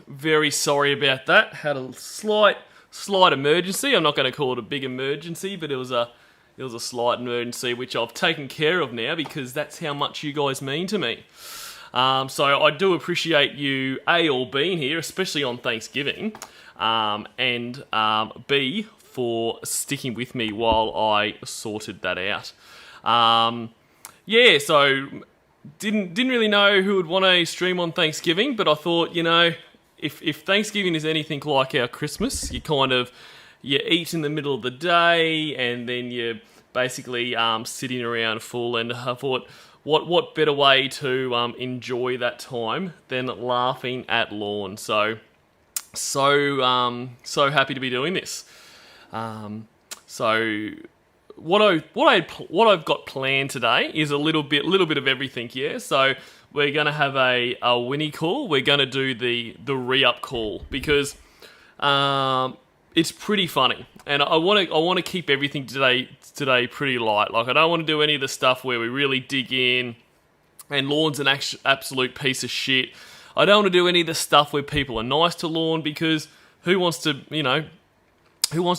Very sorry about that. Had a slight emergency. I'm not going to call it a big emergency, but it was a slight emergency which I've taken care of now because that's how much you guys mean to me. So I do appreciate you all being here, especially on Thanksgiving, and B for sticking with me while I sorted that out. So didn't really know who would want to stream on Thanksgiving, but I thought, if Thanksgiving is anything like our Christmas, you eat in the middle of the day and then you're basically sitting around full, and I thought, what better way to enjoy that time than laughing at Lorne? So happy to be doing this. What I've got planned today is a little bit of everything. Yeah, so we're gonna have a Winnie call. We're gonna do the re-up call because it's pretty funny, and I want to keep everything today pretty light. Like I don't want to do any of the stuff where we really dig in, and Lorne's an absolute piece of shit. I don't want to do any of the stuff where people are nice to Lorne because who wants to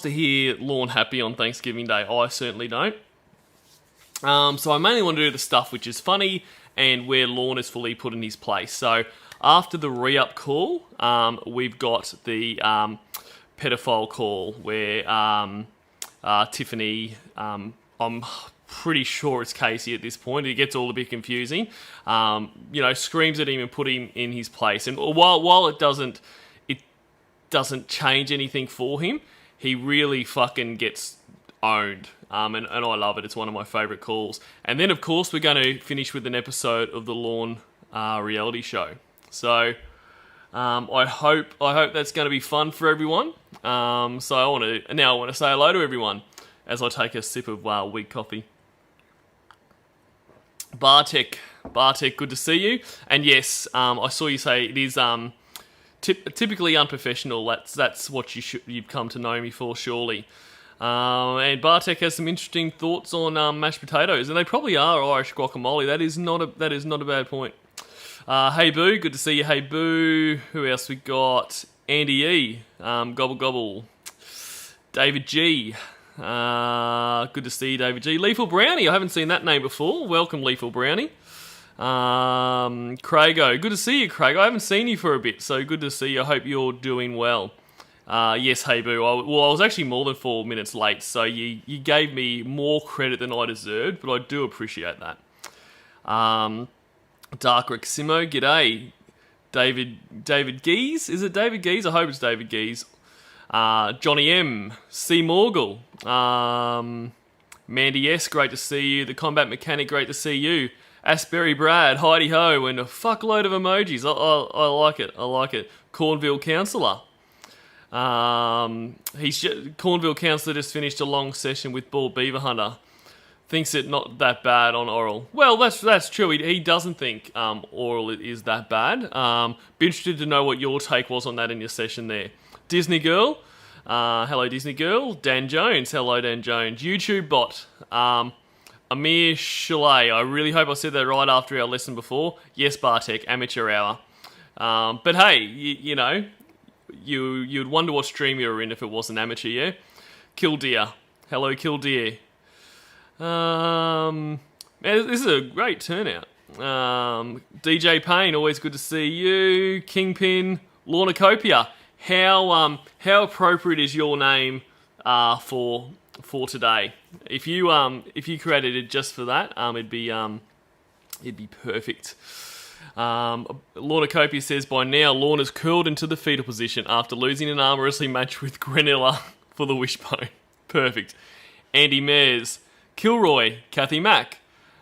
hear Lorne happy on Thanksgiving Day? I certainly don't. So I mainly want to do the stuff which is funny and where Lorne is fully put in his place. So after the re-up call, we've got the pedophile call where Tiffany, I'm pretty sure it's Casey at this point. It gets all a bit confusing. Screams at him and put him in his place. And while it doesn't change anything for him, he really fucking gets owned. And I love it. It's one of my favourite calls. And then, of course, we're going to finish with an episode of the Lorne reality show. So I hope that's going to be fun for everyone. So I want to say hello to everyone as I take a sip of weak coffee. Bartek, good to see you. And yes, I saw you say it is typically unprofessional. That's what you've come to know me for, surely. And Bartek has some interesting thoughts on mashed potatoes, and they probably are Irish guacamole. That is not a bad point. Hey Boo, good to see you. Hey Boo, who else we got? Andy E, gobble gobble. David G, good to see you, David G. Lethal Brownie, I haven't seen that name before. Welcome, Lethal Brownie. Craigo, good to see you, Craigo. I haven't seen you for a bit, so good to see you. I hope you're doing well. Yes, hey Boo. I was actually more than 4 minutes late, so you gave me more credit than I deserved, but I do appreciate that. Dark Reximo, g'day. David Geese? Is it David Geese? I hope it's David Geese. Johnny M. C. Morgul. Mandy S. Great to see you. The Combat Mechanic, great to see you. Asbury Brad, Heidi Ho, and a fuckload of emojis. I like it. I like it. Cornville Councillor. Cornville Councillor just finished a long session with Bald Beaver Hunter. Thinks it not that bad on oral. Well, that's true. He doesn't think oral is that bad. Be interested to know what your take was on that in your session there. Disney Girl. Hello, Disney Girl. Dan Jones. Hello, Dan Jones. YouTube Bot. Amir Chalet. I really hope I said that right after our lesson before. Yes, Bartek. Amateur hour. But hey, you'd wonder what stream you were in if it wasn't amateur, yeah? Killdeer. Hello, Killdeer. Man, this is a great turnout. DJ Payne, always good to see you. Kingpin, Lornacopia. How appropriate is your name for today? If you created it just for that, it'd be perfect. Lornacopia says by now Lorne is curled into the fetal position after losing an arm wrestling match with Granilla for the wishbone. Perfect. Andy Mares. Kilroy, Kathy Mack,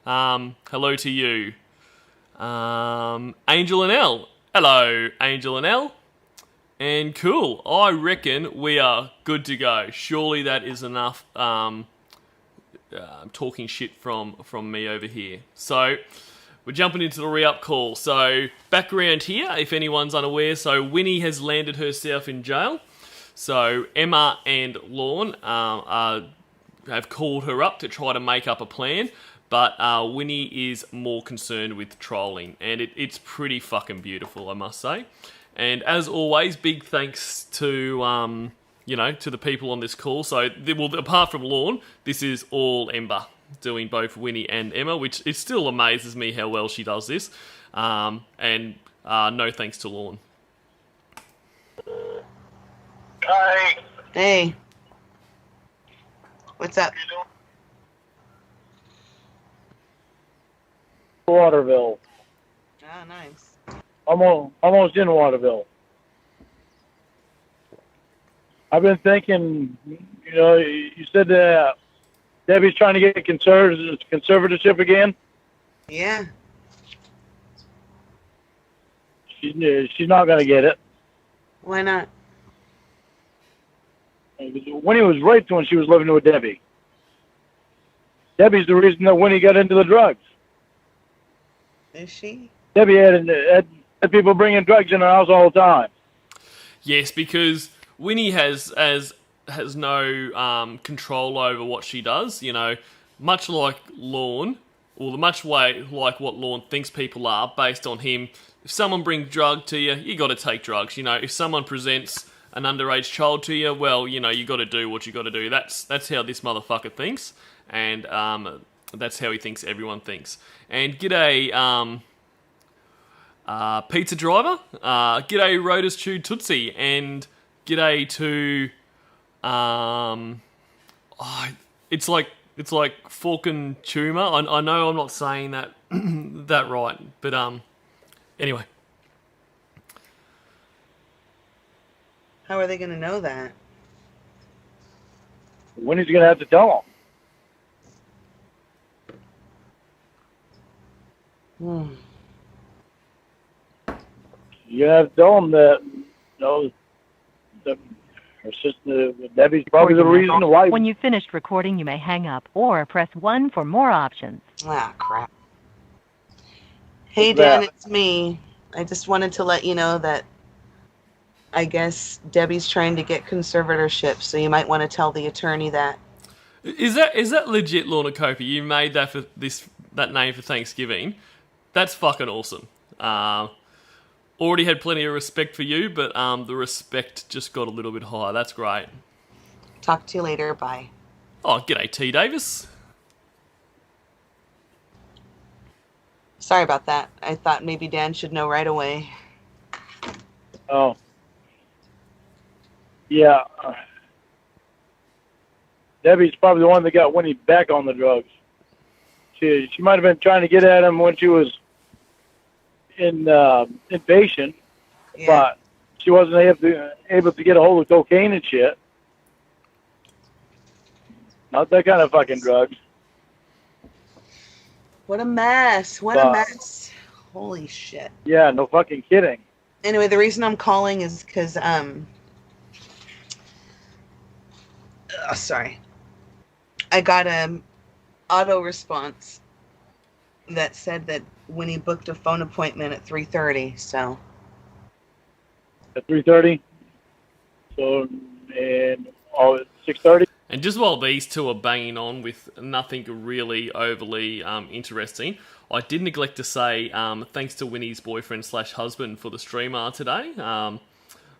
hello to you. Angel and L, hello, Angel and L. And cool, I reckon we are good to go. Surely that is enough talking shit from me over here. So we're jumping into the re-up call. So background here, if anyone's unaware, so Winnie has landed herself in jail. So Emma and Lorne have called her up to try to make up a plan, but Winnie is more concerned with trolling, and it's pretty fucking beautiful, I must say. And as always, big thanks to to the people on this call. So, apart from Lorne, this is all Ember doing both Winnie and Emma, which it still amazes me how well she does this. And no thanks to Lorne. Hi. Hey. What's up? Waterville. Ah, nice. Almost in Waterville. I've been thinking, you said that Debbie's trying to get conservatorship again. Yeah. She's not going to get it. Why not? Winnie was raped when she was living with Debbie. Debbie's the reason that Winnie got into the drugs. Is she? Debbie had people bringing drugs in her house all the time. Yes, because Winnie has no control over what she does. Much like Lorne, or much like what Lorne thinks people are, based on him. If someone brings drug to you got to take drugs. If someone presents an underage child to you, well, you got to do what you got to do. That's how this motherfucker thinks, and that's how he thinks everyone thinks. And g'day, pizza driver. G'day, Rotus Chew Tootsie, and g'day to it's like Falcon Tumor. I know I'm not saying that that right, but anyway. How are they going to know that? Winnie's going to have to tell them. You have to tell them that, her sister, Debbie's probably the reason why. When you've finished recording, you may hang up or press 1 for more options. Ah, crap. Hey, Dan, it's me. I just wanted to let you know that I guess Debbie's trying to get conservatorship, so you might want to tell the attorney that. Is that legit, Lorna Coper? You made that name for Thanksgiving. That's fucking awesome. Already had plenty of respect for you, but the respect just got a little bit higher. That's great. Talk to you later. Bye. Oh, g'day, T. Davis. Sorry about that. I thought maybe Dan should know right away. Oh. Yeah. Debbie's probably the one that got Winnie back on the drugs. She might have been trying to get at him when she was inpatient, Yeah. but she wasn't able to get a hold of cocaine and shit. Not that kind of fucking drugs. What a mess. What a mess. Holy shit. Yeah, no fucking kidding. Anyway, the reason I'm calling is because, sorry. I got an auto response that said that Winnie booked a phone appointment at 3:30, so. At 3:30? So, and 6:30? And just while these two are banging on with nothing really overly interesting, I did neglect to say thanks to Winnie's boyfriend/husband for the streamer today.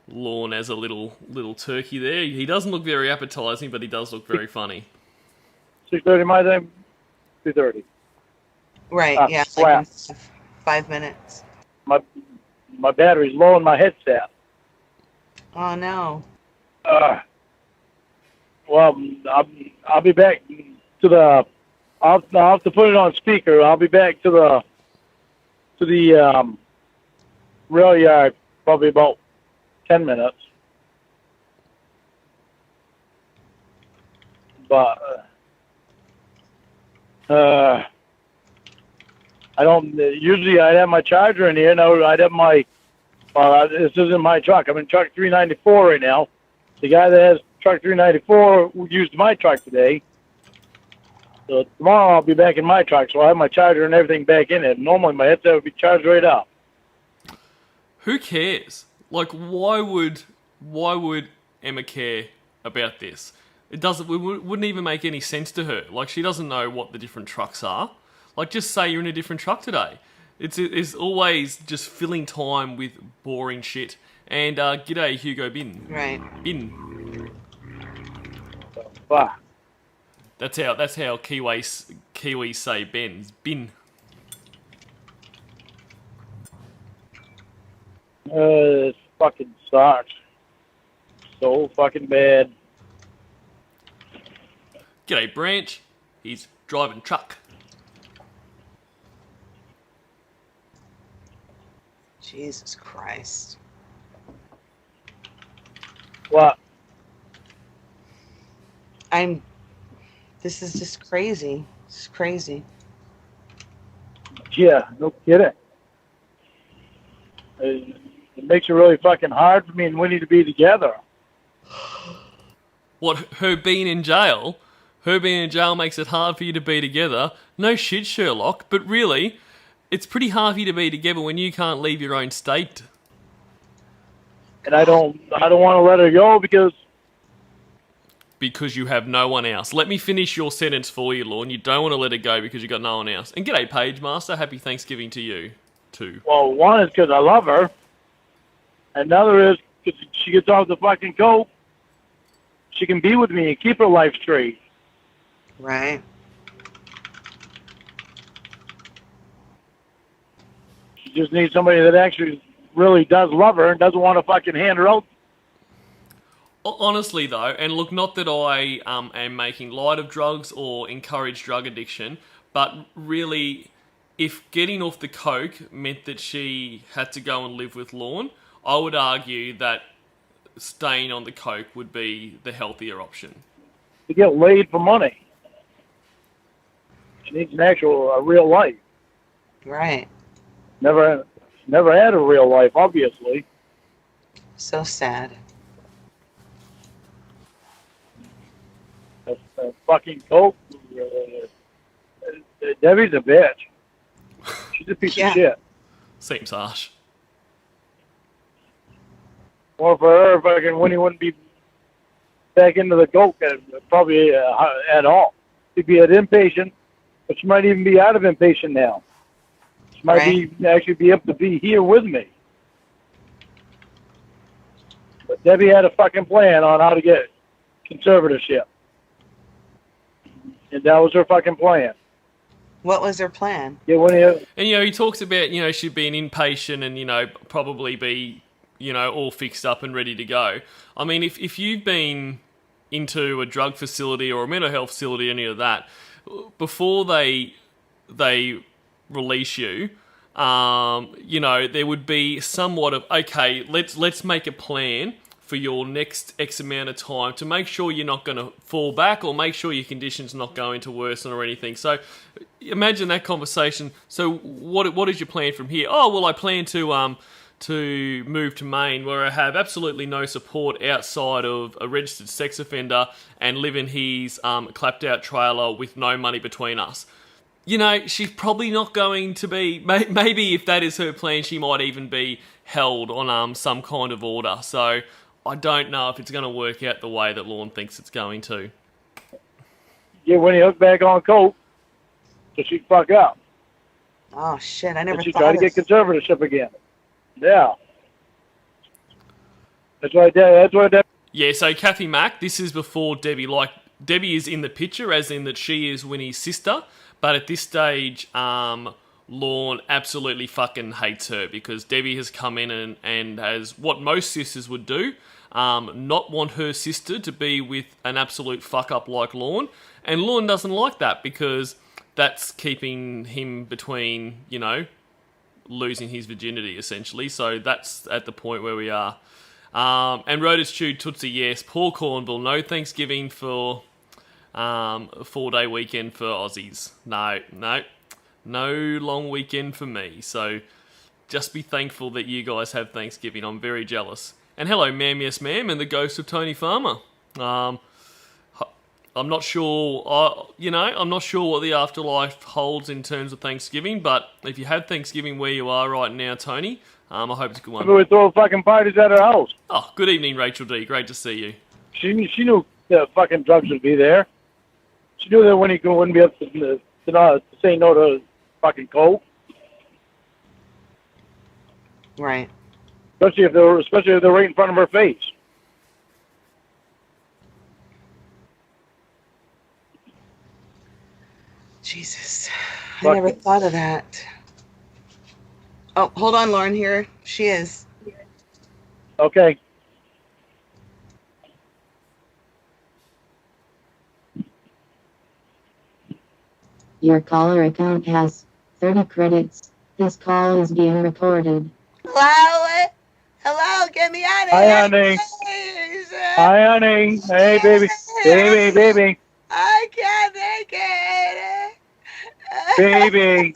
Lorne as a little turkey there. He doesn't look very appetizing, but he does look very funny. 6:30 my time? 2:30. Right, yeah, like in 5 minutes. My battery's low in my headset. Oh, no. Well, I'll be back to the. I'll have to put it on speaker. I'll be back to the rail yard probably about 10 minutes. But I don't. Usually, I'd have my charger in here. Now I'd have my. This isn't my truck. I'm in truck 394 right now. The guy that has truck 394 used my truck today. So tomorrow I'll be back in my truck, so I'll have my charger and everything back in it. Normally my headset would be charged right up. Who cares? Like, why would Emma care about this? It wouldn't even make any sense to her. Like, she doesn't know what the different trucks are. Like, just say you're in a different truck today. It's always just filling time with boring shit. And g'day, Hugo Bin. Right. Bin. Fuck. That's how Kiwis say Ben. Bin. This fucking sucks. So fucking bad. G'day, Branch. He's driving truck. Jesus Christ. What? This is just crazy. It's crazy. Yeah, no kidding. It makes it really fucking hard for me and Winnie to be together. What, her being in jail? Her being in jail makes it hard for you to be together? No shit, Sherlock, but really, it's pretty hard for you to be together when you can't leave your own state. And I don't want to let her go because you have no one else. Let me finish your sentence for you, Lorne. You don't want to let her go because you got no one else. And g'day, Page Master. Happy Thanksgiving to you, too. well, one is because I love her. Another is because she gets off the fucking coke. She can be with me and keep her life straight. Right. She just needs somebody that actually really does love her and doesn't want to fucking hand her out. Honestly, though, and look, not that I am making light of drugs or encourage drug addiction, but really, if getting off the coke meant that she had to go and live with Lorne, I would argue that staying on the coke would be the healthier option. To get laid for money. She needs a real life. Right. Never had a real life, obviously. So sad. Fucking coke. Debbie's a bitch. She's a piece Yeah. of shit. Seems harsh. Or for her, fucking Winnie wouldn't be back into the coke probably at all. She'd be an inpatient, but she might even be out of inpatient now. She might actually be able to be here with me. But Debbie had a fucking plan on how to get conservatorship. And that was her fucking plan. What was her plan? Yeah, Winnie. And, he talks about, she'd be an inpatient and, probably be, all fixed up and ready to go. I mean, if you've been into a drug facility or a mental health facility, any of that, before they release you, there would be somewhat of, okay, let's make a plan for your next X amount of time to make sure you're not going to fall back or make sure your condition's not going to worsen or anything. So imagine that conversation. So what is your plan from here? Oh, well, I plan to move to Maine where I have absolutely no support outside of a registered sex offender and live in his clapped out trailer with no money between us. She's probably not going to be, maybe if that is her plan, she might even be held on some kind of order. So I don't know if it's going to work out the way that Lorne thinks it's going to. Yeah, when he hooked back on coke, so she'd fuck up. Oh, shit, I never and she thought tried to get conservatorship again. Yeah. That's why Debbie... Yeah, so Kathy Mack, this is before Debbie. Like, Debbie is in the picture, as in that she is Winnie's sister, but at this stage, Lorne absolutely fucking hates her because Debbie has come in and has what most sisters would do, not want her sister to be with an absolute fuck-up like Lorne, and Lorne doesn't like that because that's keeping him between, losing his virginity, essentially. So that's at the point where we are. And Rhoda Stew, Tootsie, yes. Paul Cornwall, no Thanksgiving for a 4-day weekend for Aussies. No long weekend for me. So just be thankful that you guys have Thanksgiving. I'm very jealous. And hello, ma'am, yes, ma'am, and the ghost of Tony Farmer. I'm not sure, I'm not sure what the afterlife holds in terms of Thanksgiving, but if you had Thanksgiving where you are right now, Tony, I hope it's a good one. We throw fucking parties at her house. Oh, good evening, Rachel D. Great to see you. She knew the fucking drugs would be there. She knew that when he wouldn't be able to say no to fucking coke. Right. especially if they're right in front of her face. Jesus. I Fuck never it. thought of that. Oh, hold on, Lorne. Here she is. Okay. Your caller account has 30 credits. This call is being recorded. Hello? Hello? Get me out of Hi, here. honey. Please. Hi, honey. Hey, baby. Baby. I can't make it. Baby.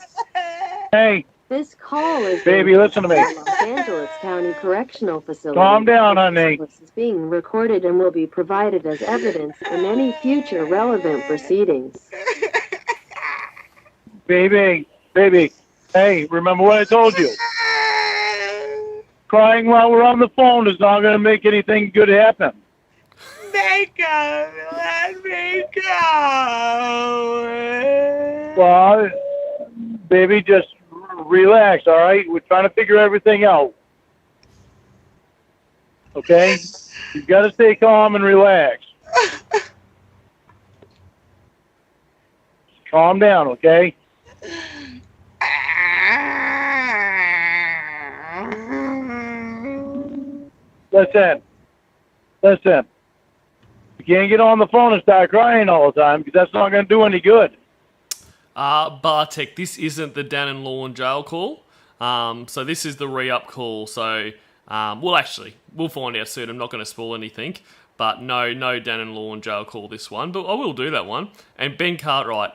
Hey, This call is baby, listen to me. Los Angeles County Correctional Facility. Calm down, honey. This is being recorded and will be provided as evidence in any future relevant proceedings. Baby. Hey, remember what I told you? Crying while we're on the phone is not going to make anything good happen. Make him. Let me go. Well, baby, just relax, all right? We're trying to figure everything out. Okay? You've got to stay calm and relax. Calm down, okay? Listen. You can't get on the phone and start crying all the time because that's not going to do any good. Bartek, this isn't the Dan and Lorne jail call. So this is the re-up call. So, we'll find out soon. I'm not going to spoil anything. But no Dan and Lorne jail call this one. But I will do that one. And Ben Cartwright,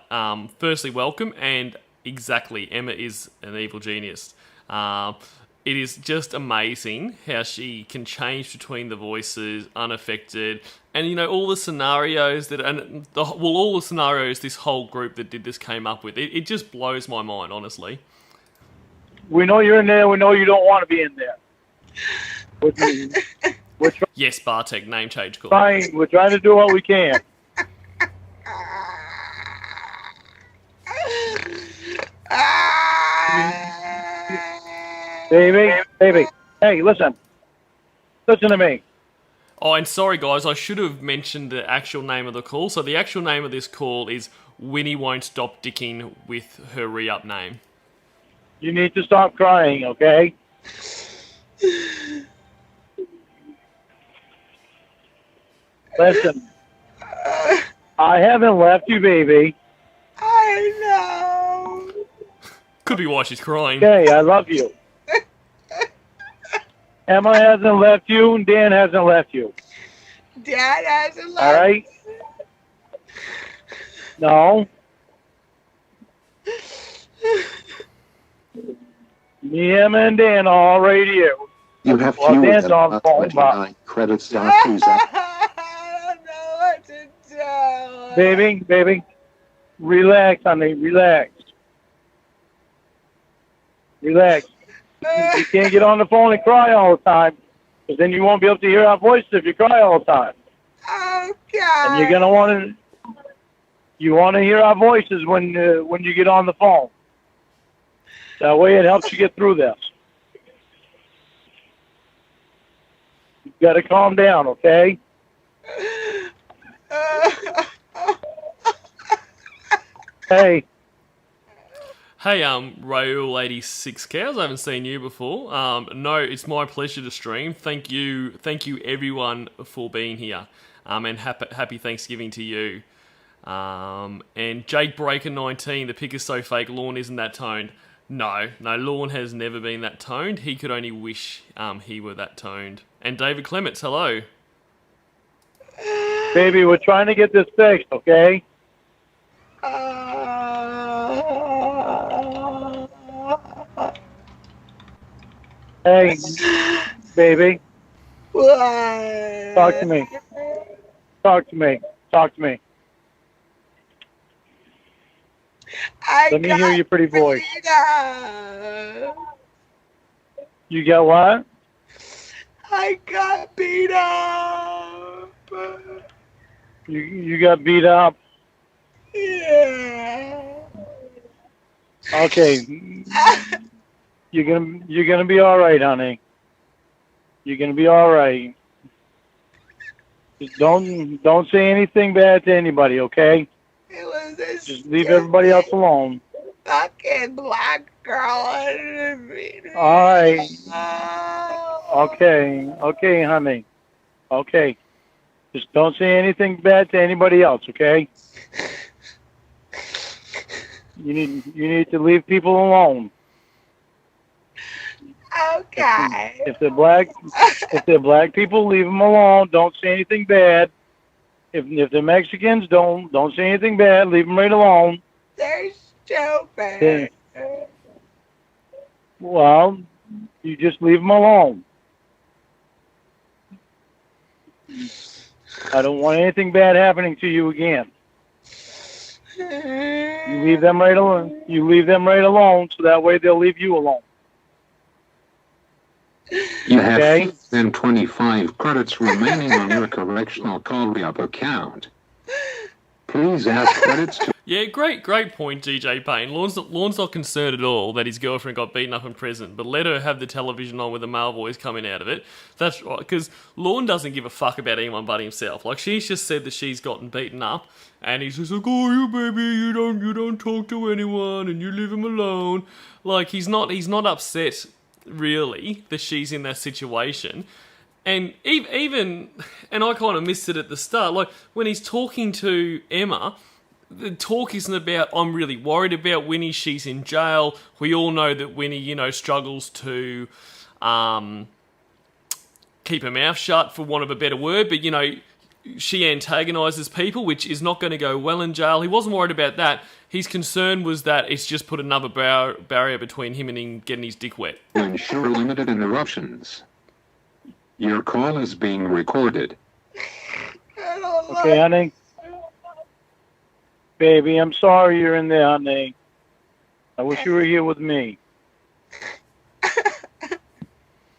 firstly, welcome. And exactly, Emma is an evil genius. It is just amazing how she can change between the voices, unaffected, and all the scenarios all the scenarios this whole group that did this came up with. It just blows my mind, honestly. We know you're in there. We know you don't want to be in there. We're Yes, Bartek, name change call. trying. We're trying to do what we can. Baby. Hey, listen to me. Oh, and sorry guys, I should have mentioned the actual name of the call. So the actual name of this call is Winnie Won't Stop Dicking with her re-up name. You need to stop crying, okay? Listen, I haven't left you, baby. I know. Could be why she's crying. Okay, I love you. Emma hasn't left you, and Dan hasn't left you. Dad hasn't left. All right? No. Me, Emma, and Dan are all right here. You have Well, fewer Dan's than on the phone, 29 credits to use up. I don't know what to do. Baby, relax, honey, relax. You can't get on the phone and cry all the time, because then you won't be able to hear our voices if you cry all the time. Oh God. And you're gonna want to hear our voices when you get on the phone. That way, it helps you get through this. You've got to calm down, okay? Hey. Hey, Raoul 86 Cows, I haven't seen you before. No, it's my pleasure to stream. Thank you everyone for being here. And happy Thanksgiving to you. And Jake Breaker 19, the pick is so fake, Lorne isn't that toned. No, Lorne has never been that toned. He could only wish he were that toned. And David Clements, hello. Baby, we're trying to get this fixed, okay? Hey, baby. What? Talk to me. Let me hear your pretty voice. You got what? I got beat up. You got beat up? Yeah. Okay. you're gonna be all right, honey. You're gonna be all right. Just don't say anything bad to anybody, okay? It was a Just leave everybody else alone. fucking black girl under me. All right. Oh. Okay, honey. Okay. Just don't say anything bad to anybody else, okay? You need to leave people alone. Okay. If they're black people, leave them alone. Don't say anything bad. If they're Mexicans, don't say anything bad. Leave them right alone. They're stupid. Well, you just leave them alone. I don't want anything bad happening to you again. You leave them right alone. You leave them right alone, so that way they'll leave you alone. You have Okay. fewer than 25 credits remaining on your correctional call-up account. Please add credits to... Yeah, great point, DJ Payne. Lorne's not concerned at all that his girlfriend got beaten up in prison, but let her have the television on with the male voice coming out of it. That's right, because Lorne doesn't give a fuck about anyone but himself. Like, she's just said that she's gotten beaten up, and he's just like, oh, you baby, you don't talk to anyone, and you leave him alone. Like, he's not upset, really, that she's in that situation. And even, and I kind of missed it at the start, like, when he's talking to Emma, the talk isn't about, I'm really worried about Winnie, she's in jail. We all know that Winnie, struggles to keep her mouth shut, for want of a better word, but, she antagonises people, which is not going to go well in jail. He wasn't worried about that. His concern was that it's just put another barrier between him and him getting his dick wet. ensure limited interruptions. Your call is being recorded. I don't like Okay, honey? Baby, I'm sorry you're in there, honey. I wish you were here with me.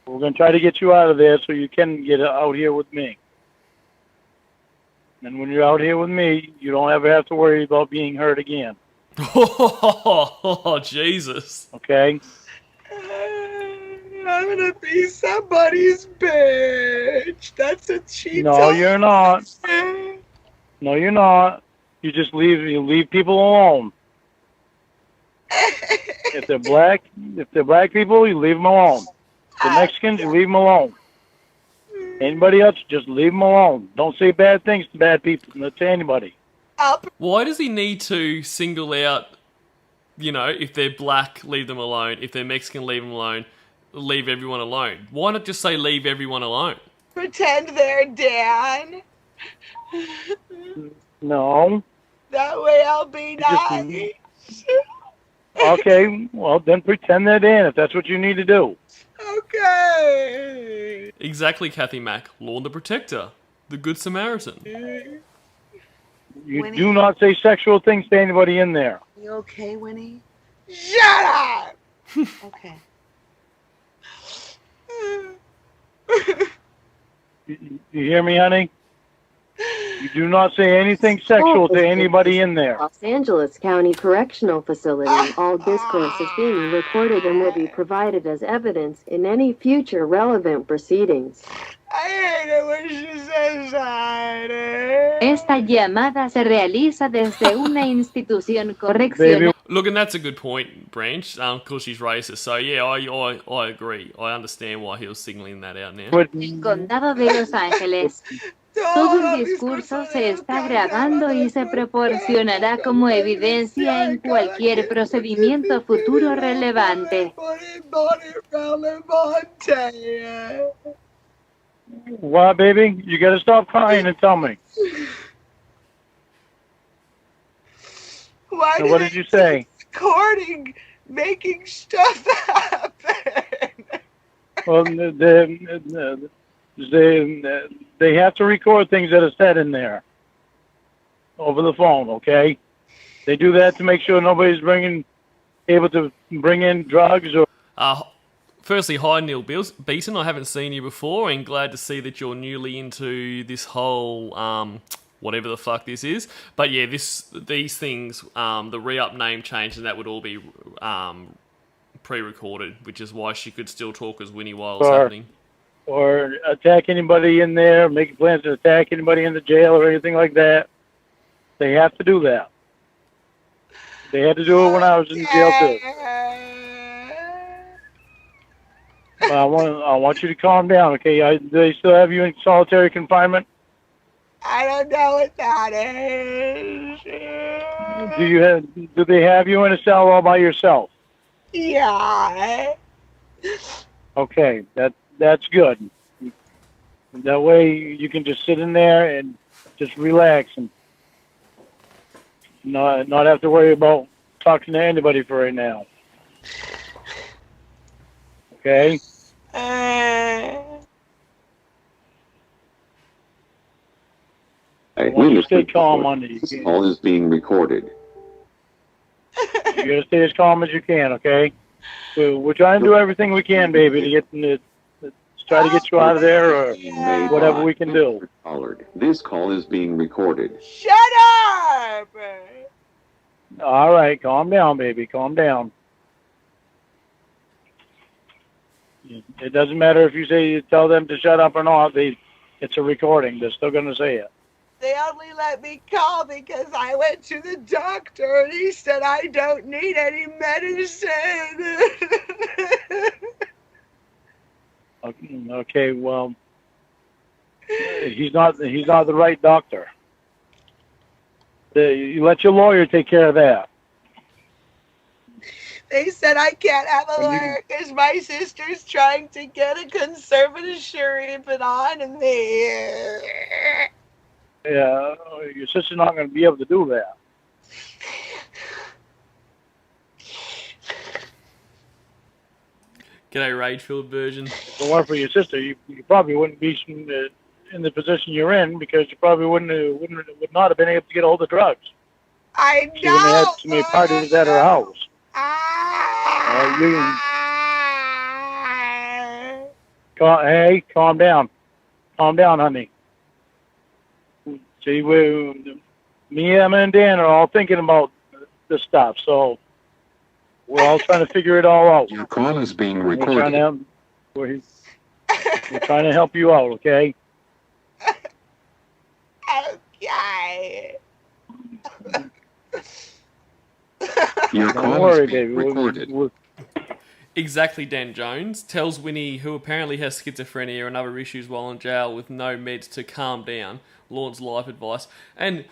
We're going to try to get you out of there so you can get out here with me. And when you're out here with me, you don't ever have to worry about being hurt again. Oh, Jesus. Okay? I'm gonna be somebody's bitch. That's what she No, told you're not. me. No, you're not. You just leave people alone. If they're black people, you leave them alone. If they're Mexicans, you leave them alone. Anybody else, just leave them alone. Don't say bad things to bad people, not to anybody. Why does he need to single out, if they're black, leave them alone. If they're Mexican, leave them alone. Leave everyone alone. Why not just say leave everyone alone? Pretend they're Dan. No. That way I'll be nice. Okay, well, then pretend they're Dan if that's what you need to do. Okay. Exactly, Kathy Mack. Lorne the Protector. The Good Samaritan. You Winnie? do not say sexual things to anybody in there. You okay, Winnie? Shut up! Okay. You hear me, honey? You do not say anything sexual to anybody in there. Los Angeles County Correctional Facility. All discourse is being recorded and will be provided as evidence in any future relevant proceedings. I hate it when she says that. Esta llamada se realiza desde una institución correccional. Look, and that's a good point, Branch, because she's racist. So, yeah, I agree. I understand why he was signaling that out now. But Condado de Los Ángeles. Todo el discurso se está grabando y se proporcionará como evidencia en cualquier procedimiento futuro relevante. what, baby? You gotta stop crying and tell me. Why So what did you say? Recording, making stuff happen. Well, they have to record things that are said in there over the phone, okay? They do that to make sure nobody's able to bring in drugs or... Firstly, hi Neil Beaton. I haven't seen you before, and glad to see that you're newly into this whole whatever the fuck this is. But yeah, these things, the re-up name change, and that would all be pre-recorded, which is why she could still talk as Winnie while it's happening. Or attack anybody in there, make plans to attack anybody in the jail or anything like that. They have to do that. They had to do it when I was in jail too. I want you to calm down, okay? Do they still have you in solitary confinement? I don't know what that is. Do they have you in a cell all by yourself? Yeah. Okay, that's good. That way you can just sit in there and just relax and not have to worry about talking to anybody for right now. Okay? I want you to stay calm on it. This call is being recorded. You gotta stay as calm as you can, okay? We're trying to do everything we can, baby, to try to get you out of there or whatever we can do. This call is being recorded. Shut up! All right, calm down, baby. Calm down. It doesn't matter if you tell them to shut up or not. It's a recording. They're still going to say it. They only let me call because I went to the doctor and he said I don't need any medicine. Okay, well, he's not the right doctor. You let your lawyer take care of that. They said I can't have a lawyer because my sister's trying to get a conservatorship on me. Yeah, your sister's not going to be able to do that. G'day, Rage-filled version. If it weren't for your sister, you probably wouldn't be in the position you're in because you probably would not have been able to get all the drugs. I know. She wouldn't have had too many parties at her house. Hey, calm down. Calm down, honey. See, me, Emma, and Dan are all thinking about this stuff, so we're all trying to figure it all out. Your call is being recorded. We're trying to help you out, okay? Okay. Your call is being recorded. Exactly, Dan Jones tells Winnie, who apparently has schizophrenia and other issues while in jail with no meds, to calm down. Lorne's life advice. And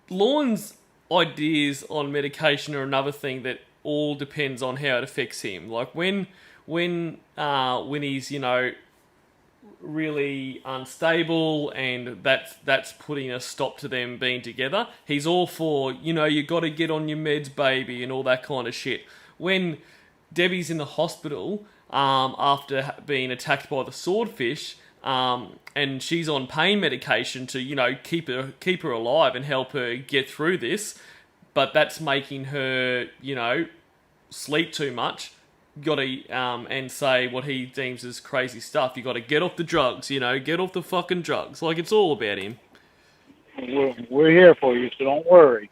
Lorne's ideas on medication are another thing that all depends on how it affects him. Like when Winnie's, really unstable and that's putting a stop to them being together, he's all for, you got to get on your meds, baby, and all that kind of shit. When Debbie's in the hospital after being attacked by the swordfish, and she's on pain medication to, keep her alive and help her get through this, but that's making her, sleep too much. Got to and say what he deems as crazy stuff. You got to get off the drugs, get off the fucking drugs. Like, it's all about him. We're here for you, so don't worry.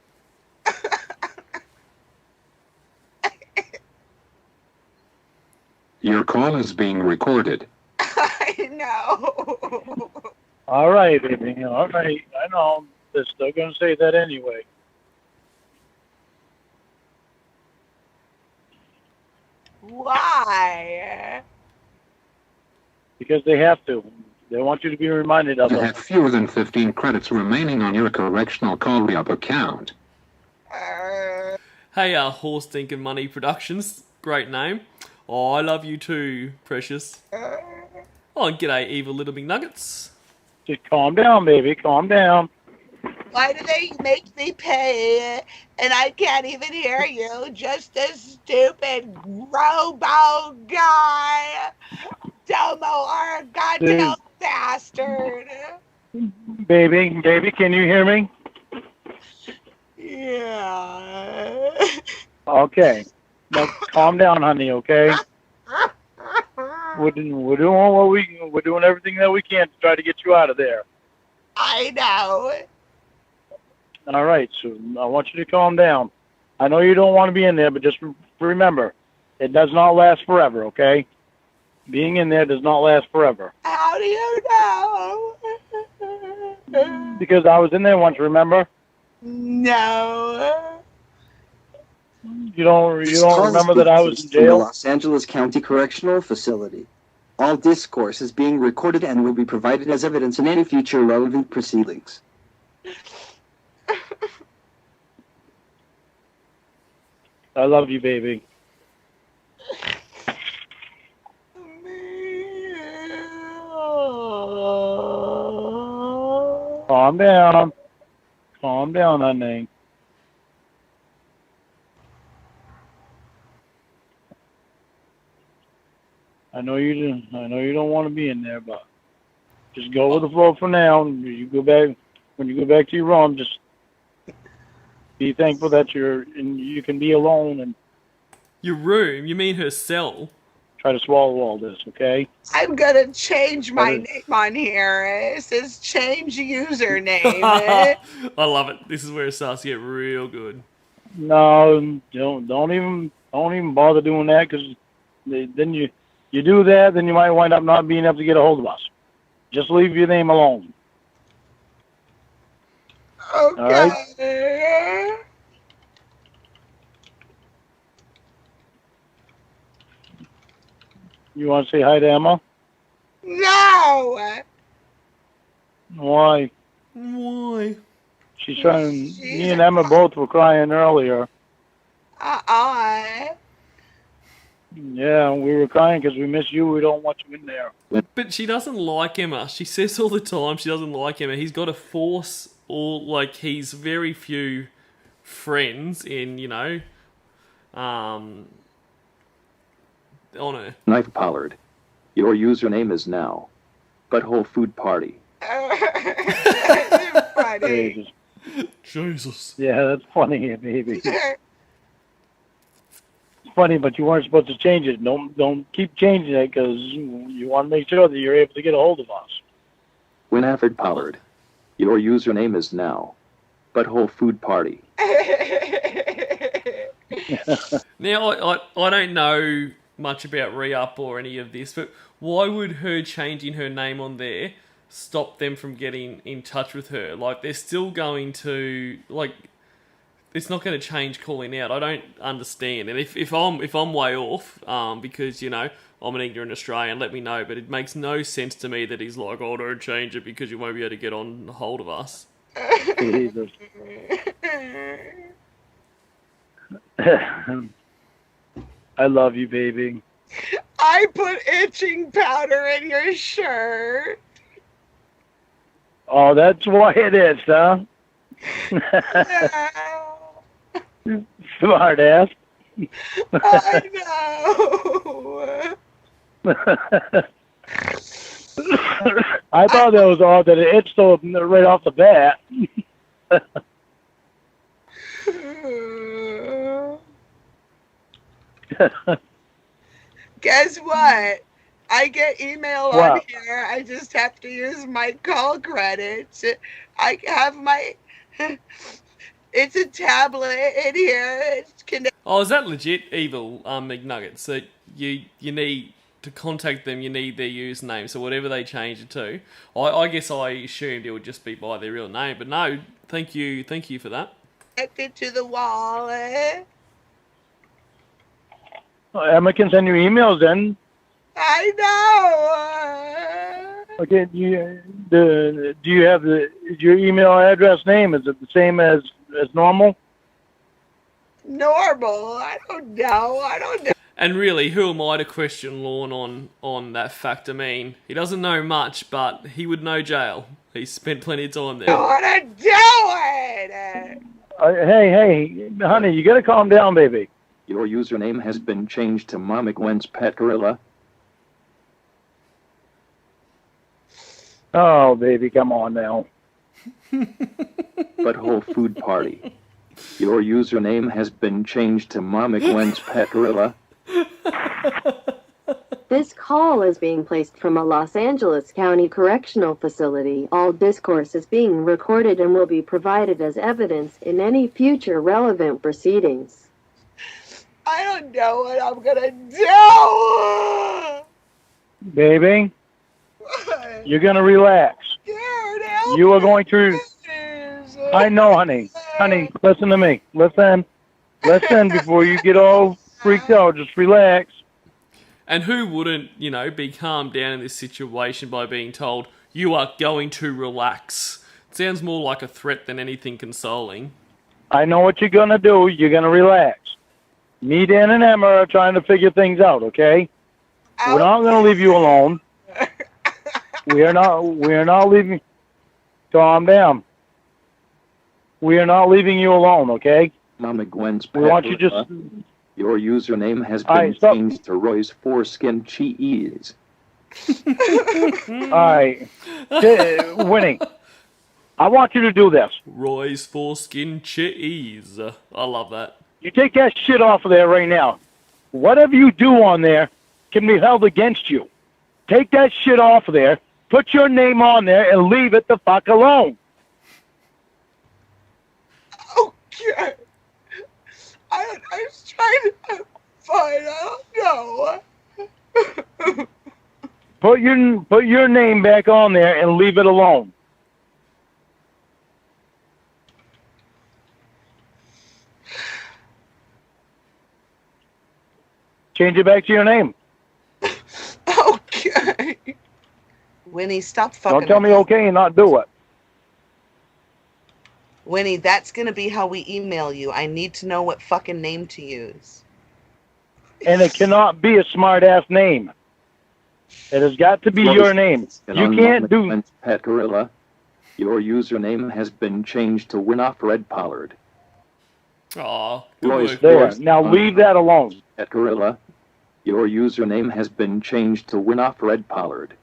Your call is being recorded. I know. All right, baby. All right. I know. They're still going to say that anyway. Why? Because they have to. They want you to be reminded of You them. have fewer than 15 credits remaining on your correctional call-up account. Hey, Horse Dinkin' Money Productions. Great name. Oh, I love you too, Precious. Oh, and g'day, Evil Little McNuggets. Just calm down, baby. Calm down. Why do they make me pay and I can't even hear you? Just a stupid robo guy. Domo or a goddamn bastard. Baby, can you hear me? Yeah. Okay. Now, calm down, honey, okay? We're doing everything that we can to try to get you out of there. I know. All right, so I want you to calm down. I know you don't want to be in there, but just remember, It does not last forever, okay? Being in there does not last forever. How do you know? Because I was in there once, remember? No. You don't remember that I was in From the jail? Los Angeles County Correctional Facility. All discourse is being recorded and will be provided as evidence in any future relevant proceedings. I love you, baby. Calm down. Calm down, honey. I know you don't want to be in there, but just go with the flow for now. When you go back to your room, just be thankful that you can be alone and Your room? You mean her cell? try to swallow all this, okay? I'm gonna change my name on here. It says change username. I love it. This is where it starts to get real good. No, don't even bother doing that, because then you do that, then you might wind up not being able to get a hold of us. Just leave your name alone. Okay. All right? You want to say hi to Emma? No. Why? Why? She's trying. Me and Emma both were crying earlier. Yeah, we were crying because we miss you. We don't want you in there. But she doesn't like Emma. She says all the time she doesn't like Emma. He's got to force he's very few friends in, on her. Knife Pollard. Your username is now Butthole Food Party. Funny. Jesus. Yeah, that's funny, baby. It's funny, but you weren't supposed to change it. Don't keep changing it, because you want to make sure that you're able to get a hold of us. Winifred Pollard. Your username is now Butthole Food Party. Now, I don't know much about re-up or any of this, but why would her changing her name on there stop them from getting in touch with her? Like, they're still going to, it's not going to change calling out. I don't understand. And if I'm way off, because, I'm an ignorant Australian, let me know. But it makes no sense to me that he's like, oh, don't change it because you won't be able to get on hold of us. Jesus. I love you, baby. I put itching powder in your shirt. Oh, that's why it is, huh? Smart ass. I know. I thought that was odd that it itched so right off the bat. Guess what? I get email on here. I just have to use my call credits. I have my... It's a tablet in here. It's connected. Oh, is that legit, Evil McNuggets? So you need to contact them, you need their username, so whatever they change it to. I guess I assumed it would just be by their real name, but no, thank you for that. Connected to the wall. Well, Emma can send you emails then. I know. Okay, do you have your email address name? Is it the same as normal? Normal? I don't know. And really, who am I to question Lorne on that fact? I mean, he doesn't know much, but he would know jail. He's spent plenty of time there. I want to do it. Hey, honey, you gotta calm down, baby. Your username has been changed to Mama Gwen's Pet Gorilla. Oh, baby, come on now. Butthole Food Party. Your username has been changed to Mama Gwen's Pet Gorilla. This call is being placed from a Los Angeles County Correctional Facility. All discourse is being recorded and will be provided as evidence in any future relevant proceedings. I don't know what I'm gonna do. Baby, you're going to relax. You are going to... I know, honey. Honey, listen to me. Listen before you get all freaked out. Just relax. And who wouldn't, be calmed down in this situation by being told, you are going to relax? It sounds more like a threat than anything consoling. I know what you're going to do. You're going to relax. Me, Dan, and Emma are trying to figure things out, okay? We're not going to leave you alone. We are not leaving... Calm down. We are not leaving you alone, okay? Mama Gwen's We want you just... Your username has been changed to Roy's Foreskin Cheese. Alright. Winnie, I want you to do this. Roy's Foreskin Cheese. I love that. You take that shit off of there right now. Whatever you do on there can be held against you. Take that shit off of there, put your name on there, and leave it the fuck alone. Okay. I was trying to find. I don't know. Put your name back on there and leave it alone. Change it back to your name. Okay. Winnie, stop fucking. Don't tell me okay and not do it. Winnie, that's going to be how we email you. I need to know what fucking name to use. And it cannot be a smart-ass name. It has got to be your name. You can't do... Pet Gorilla, your username has been changed to Winoff Red Pollard. Aw, there. Now leave that alone. Pet Gorilla, your username has been changed to Winoff Red Pollard.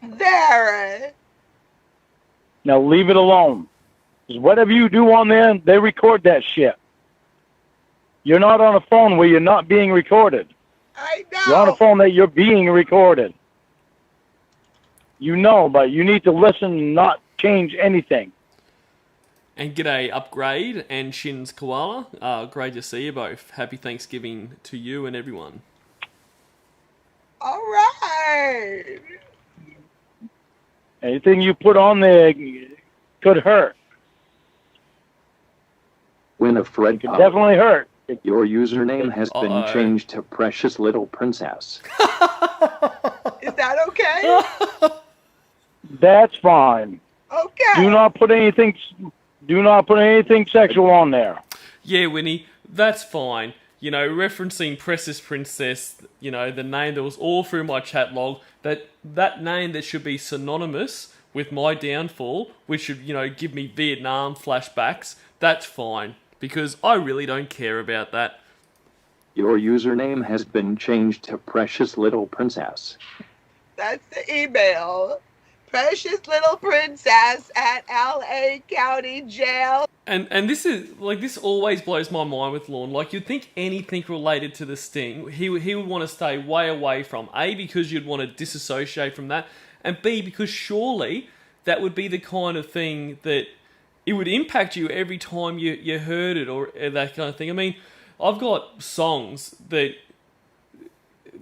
There. Now leave it alone. Because whatever you do on there, they record that shit. You're not on a phone where you're not being recorded. I know. You're on a phone that you're being recorded. You know, but you need to listen and not change anything. And g'day, Upgrade and Shin's Koala. Great to see you both. Happy Thanksgiving to you and everyone. All right. Anything you put on there could hurt. Winifred It could definitely hurt. Your username has been changed to Precious Little Princess. Is that okay? That's fine. Okay. Do not put anything sexual on there. Yeah, Winnie, that's fine. Referencing Precious Princess, the name that was all through my chat log, that name that should be synonymous with my downfall, which should, give me Vietnam flashbacks, that's fine. Because I really don't care about that. Your username has been changed to Precious Little Princess. That's the email. Precious Little Princess at LA County Jail. And this is, this always blows my mind with Lorne. You'd think anything related to the sting, he would want to stay way away from. A, because you'd want to disassociate from that. And B, because surely that would be the kind of thing that it would impact you every time you heard it or that kind of thing. I mean, I've got songs that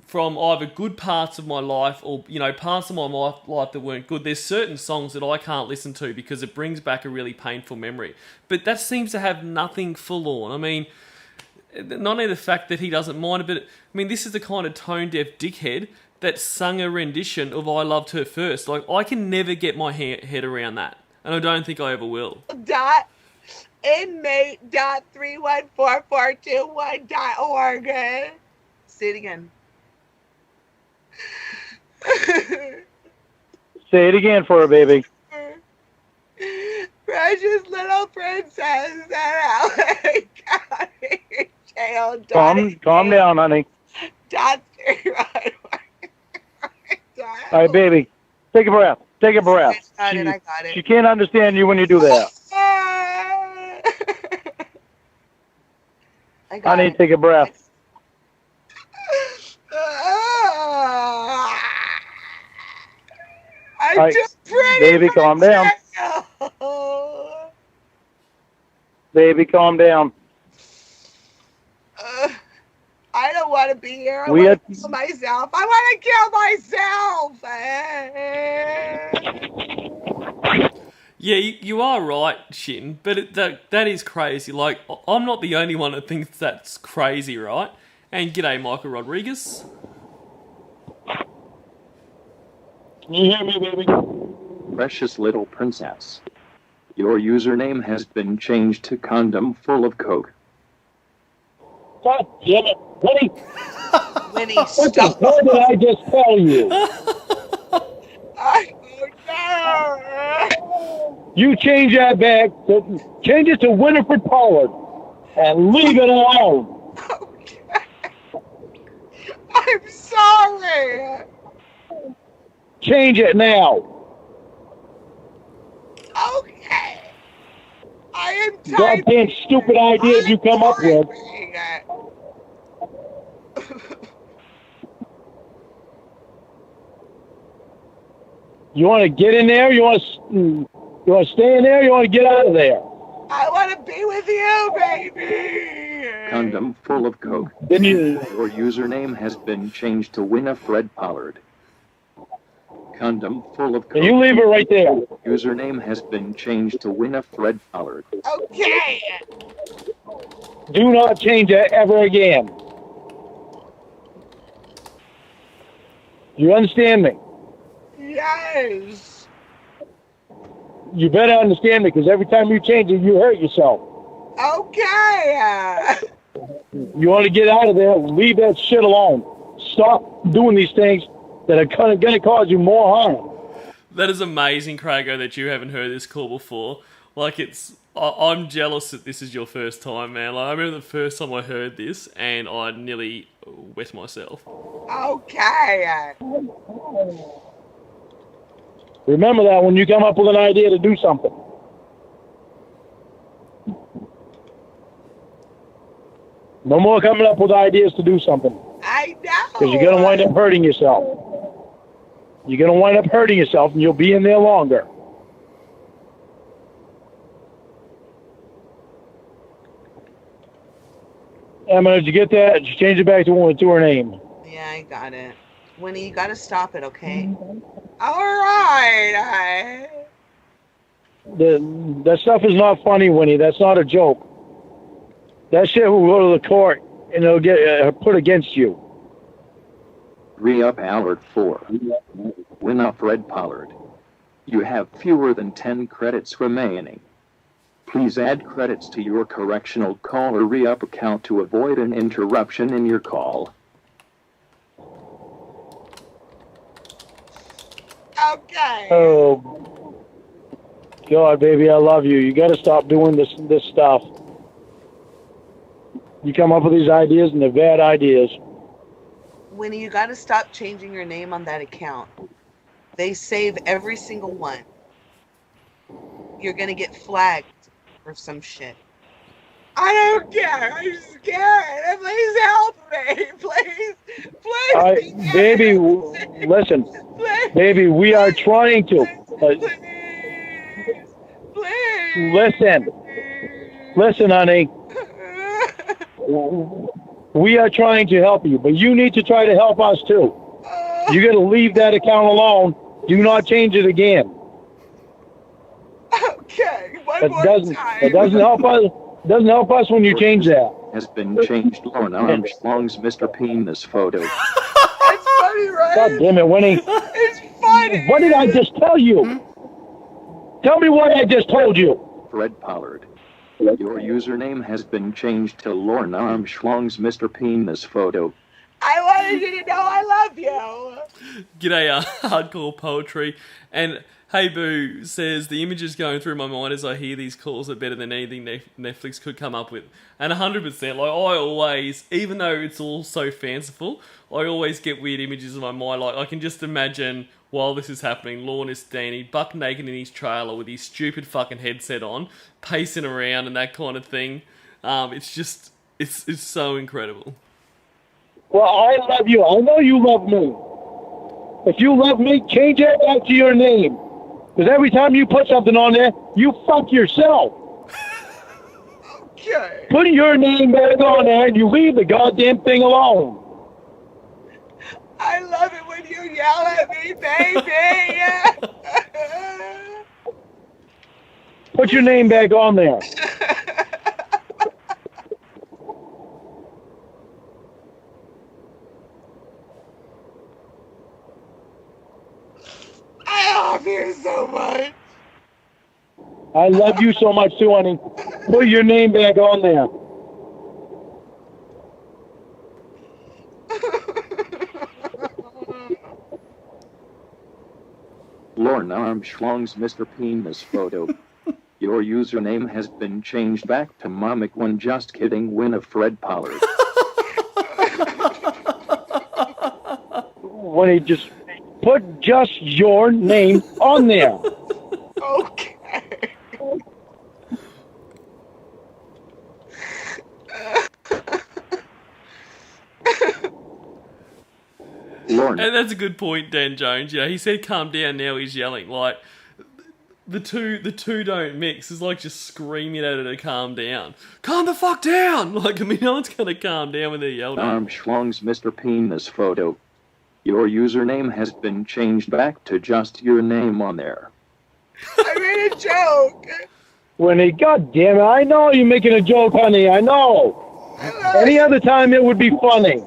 from either good parts of my life or, parts of my life that weren't good. There's certain songs that I can't listen to because it brings back a really painful memory. But that seems to have nothing for Lorne. I mean, not only the fact that he doesn't mind it, but, this is the kind of tone-deaf dickhead that sung a rendition of I Loved Her First. I can never get my head around that. And I don't think I ever will. Inmate.314421.org. Say it again. Say it again for her, baby. Precious Little Princess at LA County Jail. Calm down, honey. All right, baby. Take a breath. Take a breath. I got it. She can't understand you when you do that. Honey, take a breath. I'm just praying. Baby, calm down. Baby, calm down. to be here. I want to kill myself. I want to kill myself. Yeah, you are right, Shin, but that is crazy. Like, I'm not the only one that thinks that's crazy, right? And g'day, Michael Rodriguez. Can you hear me, baby? Precious little princess. Your username has been changed to condom full of coke. God damn it. Winnie! Winnie, What the stop. hell did I just tell you? You change that back, change it to Winifred Pollard, and leave it alone. Okay. I'm sorry. Change it now. Okay. I am typing. Goddamn stupid ideas you come up with. You want to get in there? You want to stay in there? You want to get out of there? I want to be with you, baby. Condom full of coke. Then Your username has been changed to Winifred Pollard. Condom full of coke. You leave it right there. Username has been changed to Winifred Pollard. Okay. Do not change that ever again. You understand me? Yes. You better understand me, because every time you change it, you hurt yourself. Okay. You want to get out of there, leave that shit alone. Stop doing these things that are going to cause you more harm. That is amazing, Crago, that you haven't heard this call before. Like, I'm jealous that this is your first time, man. Like, I remember the first time I heard this, and I nearly wet myself. Okay. Remember that when you come up with an idea to do something. No more coming up with ideas to do something. I know. Because you're going to wind up hurting yourself. You're going to wind up hurting yourself, and you'll be in there longer. Emma, did you get that? Did you change it back to her name? Yeah, I got it. Winnie, you got to stop it, okay? All right. That stuff is not funny, Winnie. That's not a joke. That shit will go to the court, and it'll get put against you. Re-up Allard 4. Winifred Pollard. You have fewer than 10 credits remaining. Please add credits to your correctional call or re-up account to avoid an interruption in your call. Okay. Oh, God, baby, I love you. You got to stop doing this stuff. You come up with these ideas, and they're bad ideas. Winnie, you got to stop changing your name on that account. They save every single one. You're going to get flagged for some shit. I don't care. I'm scared. Please help me. Please. Baby, listen. Please. Baby, we are trying to. Listen. Listen, honey. We are trying to help you, but you need to try to help us too. You got to leave that account alone. Do not change it again. Okay, It doesn't help us. Doesn't help us when you change that. Has been changed. Lorne Armstrong's Mr. Penis photo. It's funny, right? God damn it, Winnie. It's funny. What did I just tell you? Tell me what I just told you. Fred Pollard. Your username has been changed to Lorne Armstrong's Mr. Penis photo. I wanted you to know I love you. G'day, Hardcore Poetry. And Hey Boo says, the images going through my mind as I hear these calls are better than anything Netflix could come up with. And 100%, like, I always, even though it's all so fanciful, I always get weird images in my mind. Like, I can just imagine, while this is happening, Lorne is standing buck naked in his trailer with his stupid fucking headset on, pacing around and that kind of thing. It's just, it's so incredible. Well, I love you. I know you love me. If you love me, change that back to your name. Because every time you put something on there, you fuck yourself. Okay. Put your name back on there and you leave the goddamn thing alone. you yell at me, baby. Put your name back on there. I love you so much. I love you so much too, honey. Put your name back on there. Lorne Armstrong's Mr. Penis photo. Your username has been changed back to Momic1. Just kidding, Winifred Pollard. When he just put just your name on there. Okay. Lorne. And that's a good point, Dan Jones. You know, he said calm down, now he's yelling. Like, the two don't mix. It's like just screaming at her to calm down. Calm the fuck down! Like, I mean, no one's gonna calm down when they're yelled at. Armstrong's Mr. Penis photo. Your username has been changed back to just your name on there. I made a joke. Winnie, God damn it. I know you're making a joke, honey. I know. Any other time it would be funny.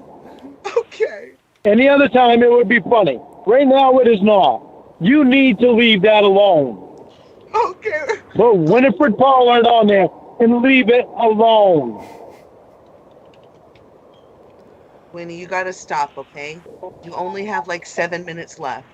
Okay. Any other time it would be funny. Right now it is not. You need to leave that alone. Okay. Put Winifred Pollard on there and leave it alone. Winnie, you gotta stop, okay? You only have like 7 minutes left.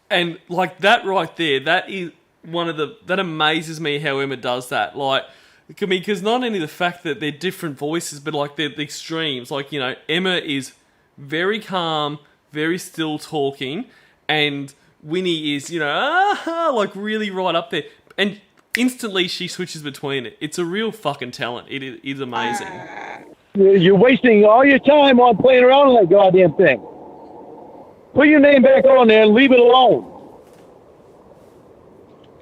And like that right there, that is that amazes me how Emma does that. Like, I mean, because not only the fact that they're different voices, but like they're the extremes. Like, you know, Emma is very calm, very still talking, and Winnie is, you know, like really right up there. And instantly she switches between it. It's a real fucking talent. It is amazing. You're wasting all your time on playing around with that goddamn thing. Put your name back on there and leave it alone.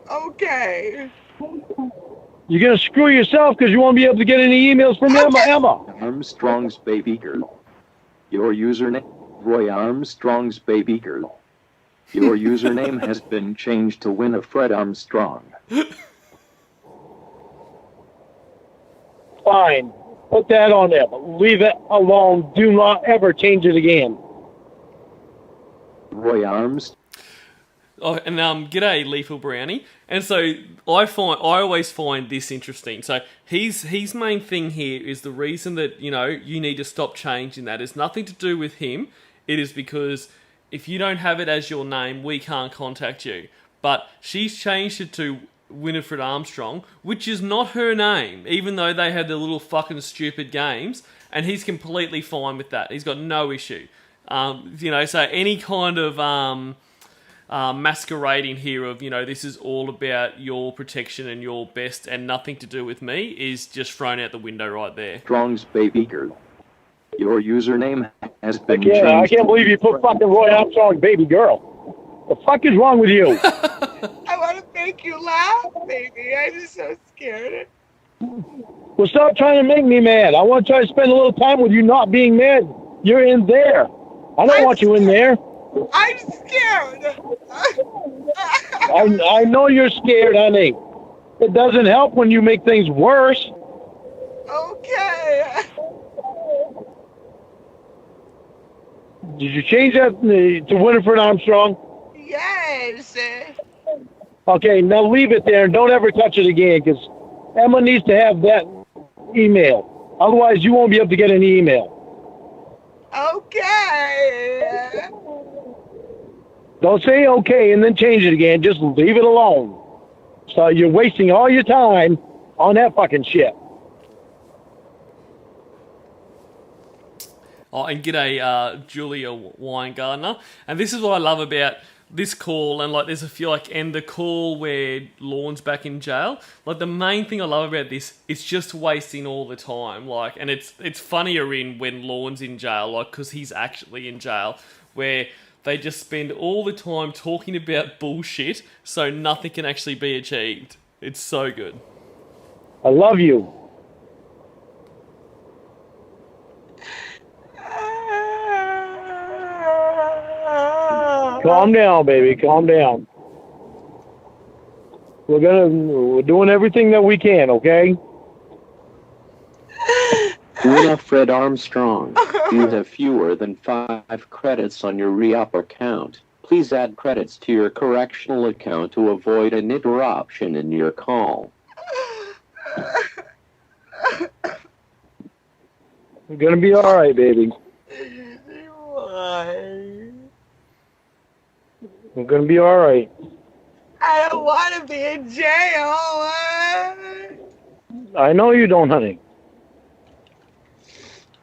Okay. You're going to screw yourself because you won't be able to get any emails from Emma. Armstrong's baby girl. Your username, Roy Armstrong's baby girl. Your username has been changed to Winifred Armstrong. Fine. Put that on there, but leave it alone. Do not ever change it again. Roy Armstrong. Oh, and g'day, Lethal Brownie. And so I always find this interesting. So his main thing here is the reason that, you know, you need to stop changing that. It's nothing to do with him. It is because if you don't have it as your name, we can't contact you. But she's changed it to Winifred Armstrong, which is not her name, even though they had their little fucking stupid games, and he's completely fine with that. He's got no issue. You know, so any kind of masquerading here of, you know, this is all about your protection and your best and nothing to do with me is just thrown out the window right there. Strong's baby girl. Your username has been changed. I can't believe you put fucking Roy Armstrong baby girl. The fuck is wrong with you? I want to make you laugh, baby. I'm just so scared. Well, stop trying to make me mad. I want to try to spend a little time with you not being mad. You're in there. I don't want you in there. I'm scared. I know you're scared, honey. It doesn't help when you make things worse. Okay. Did you change that to Winifred Armstrong? Yes. Okay, now leave it there and don't ever touch it again because Emma needs to have that email. Otherwise, you won't be able to get any email. Okay. Don't say okay and then change it again. Just leave it alone. So you're wasting all your time on that fucking shit. Oh, and g'day, Julia Weingartner. And this is what I love about this call, and like there's a few and the call where Lorne's back in jail. Like the main thing I love about this, it's just wasting all the time. Like, and it's funnier when Lorne's in jail, like because he's actually in jail, where they just spend all the time talking about bullshit, so nothing can actually be achieved. It's so good. I love you. Calm down, baby. Calm down. We're doing everything that we can, okay? Winifred Armstrong, you have fewer than 5 credits on your re-up account. Please add credits to your correctional account to avoid an interruption in your call. We're gonna be all right, baby. Why? We're gonna be all right. I don't want to be in jail. I know you don't, honey.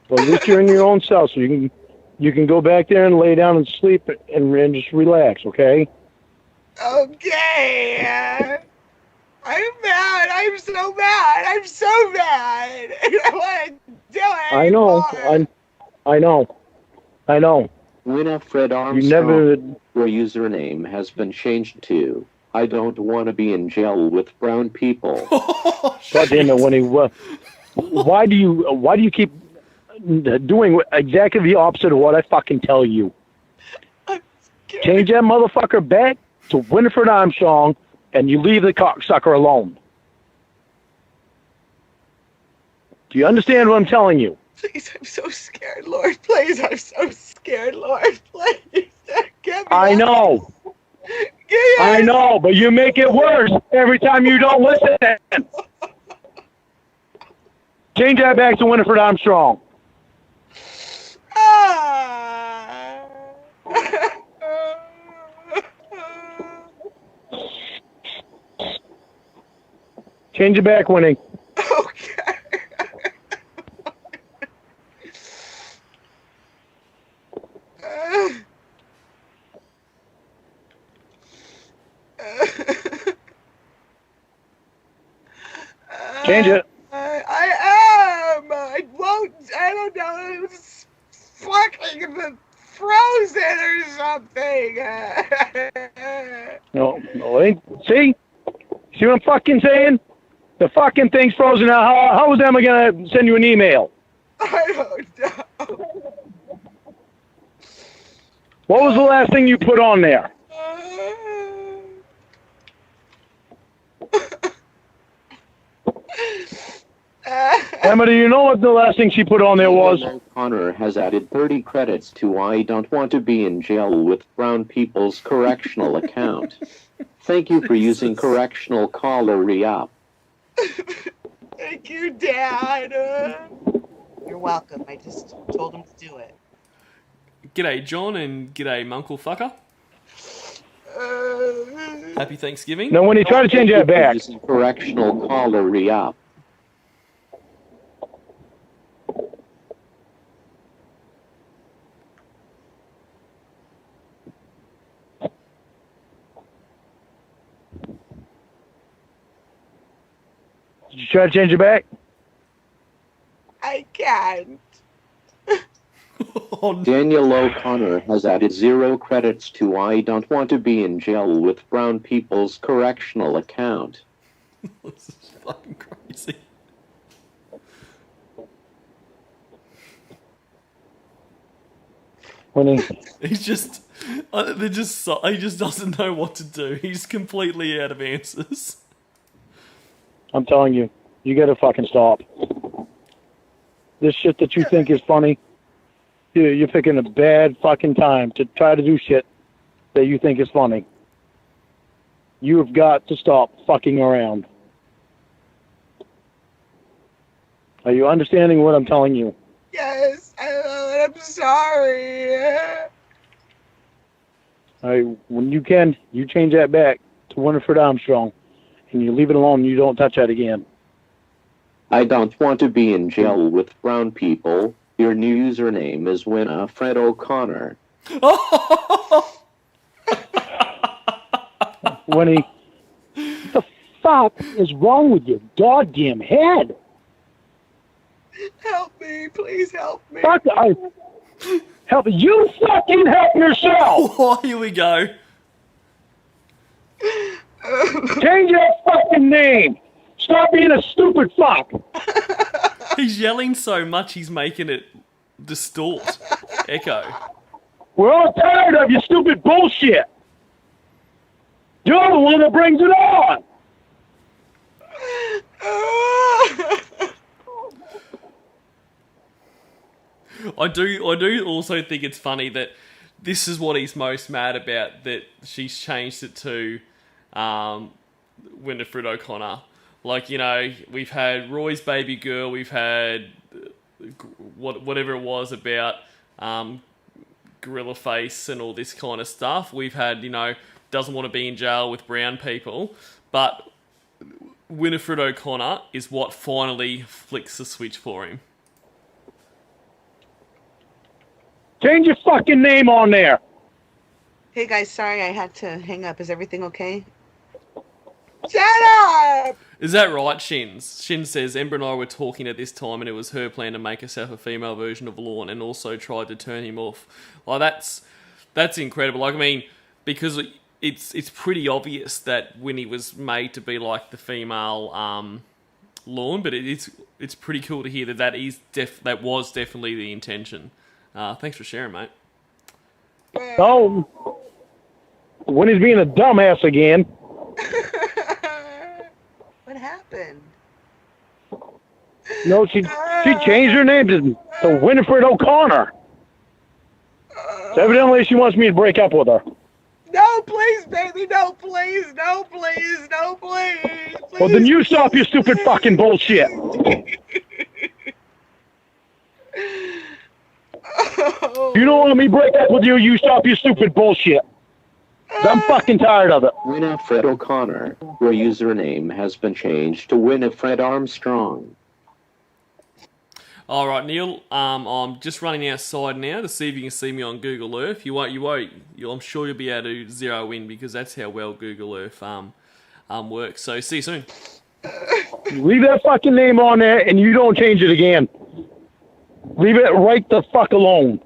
But at least you're in your own cell, so you can go back there and lay down and sleep and just relax, okay? Okay. I'm mad. I'm so mad. I'm so mad. I want to do it. I know. I know. I know. Winifred Armstrong, You never. your username has been changed to I don't want to be in jail with brown people. God damn it, Winnie. Why do you keep doing exactly the opposite of what I fucking tell you? Change that motherfucker back to Winifred Armstrong, and you leave the cocksucker alone. Do you understand what I'm telling you? Please, I'm so scared, Lord. Please, I'm so scared, Lord. Please, get me I out. know. Get I out. know, but you make it worse every time you don't listen. Change that back to Winifred Armstrong. Ah. Change it back, Winnie. Okay. Change it. I am. I won't. I don't know. It's fucking frozen or something. No, see? See what I'm fucking saying? The fucking thing's frozen now. How was Emma gonna send you an email? I don't know. What was the last thing you put on there? Emma, do you know what the last thing she put on there was? Connor has added 30 credits to I don't want to be in jail with brown people's correctional account. Thank you for using correctional caller re-up. Thank you, Dad. You're welcome. I just told him to do it. G'day, John, and g'day, Munkle Fucker. Happy Thanksgiving. No, when you try to change that back. Using correctional caller re-up. Did you try to change it back? I can't. Daniel O'Connor has added 0 credits to I don't want to be in jail with brown people's correctional account. This is fucking crazy. Winnie. He's just, he just doesn't know what to do. He's completely out of answers. I'm telling you, you gotta fucking stop. This shit that you think is funny, you're picking a bad fucking time to try to do shit that you think is funny. You have got to stop fucking around. Are you understanding what I'm telling you? Yes, I'm sorry. All right, when you can, you change that back to Winifred Armstrong, and you leave it alone. You don't touch that again. I don't want to be in jail with brown people. Your new username is Winifred O'Connor. Winnie, what the fuck is wrong with your goddamn head? Help me, please help me. Fuck, help you fucking help yourself. Oh, here we go. Change that fucking name. Stop being a stupid fuck. He's yelling so much he's making it distort, echo. We're all tired of your stupid bullshit. You're the one that brings it on. I do also think it's funny that this is what he's most mad about, that she's changed it to Winifred O'Connor. Like, you know, we've had Roy's baby girl, we've had whatever it was about Gorilla Face and all this kind of stuff. We've had, you know, doesn't want to be in jail with brown people. But Winifred O'Connor is what finally flicks the switch for him. Change your fucking name on there. Hey guys, sorry I had to hang up. Is everything okay? Shut up! Is that right, Shins? Shins says, Ember and I were talking at this time and it was her plan to make herself a female version of Lorne and also tried to turn him off. Like, that's incredible. Like, I mean, because it's pretty obvious that Winnie was made to be like the female Lorne, but it's pretty cool to hear that that was definitely the intention. Thanks for sharing, mate. No. Winnie's being a dumbass again. What happened? No, she changed her name to Winifred O'Connor. So evidently she wants me to break up with her. No, please, baby. No, please. No, please. No, please. Well, then you stop your stupid fucking bullshit. You don't want me to break up with you, you stop your stupid bullshit. I'm fucking tired of it. Winifred O'Connor, your username has been changed to Winifred Armstrong. All right, Neil. I'm just running outside now to see if you can see me on Google Earth. You won't. I'm sure you'll be able to zero in because that's how well Google Earth works. So see you soon. Leave that fucking name on there, and you don't change it again. Leave it right the fuck alone.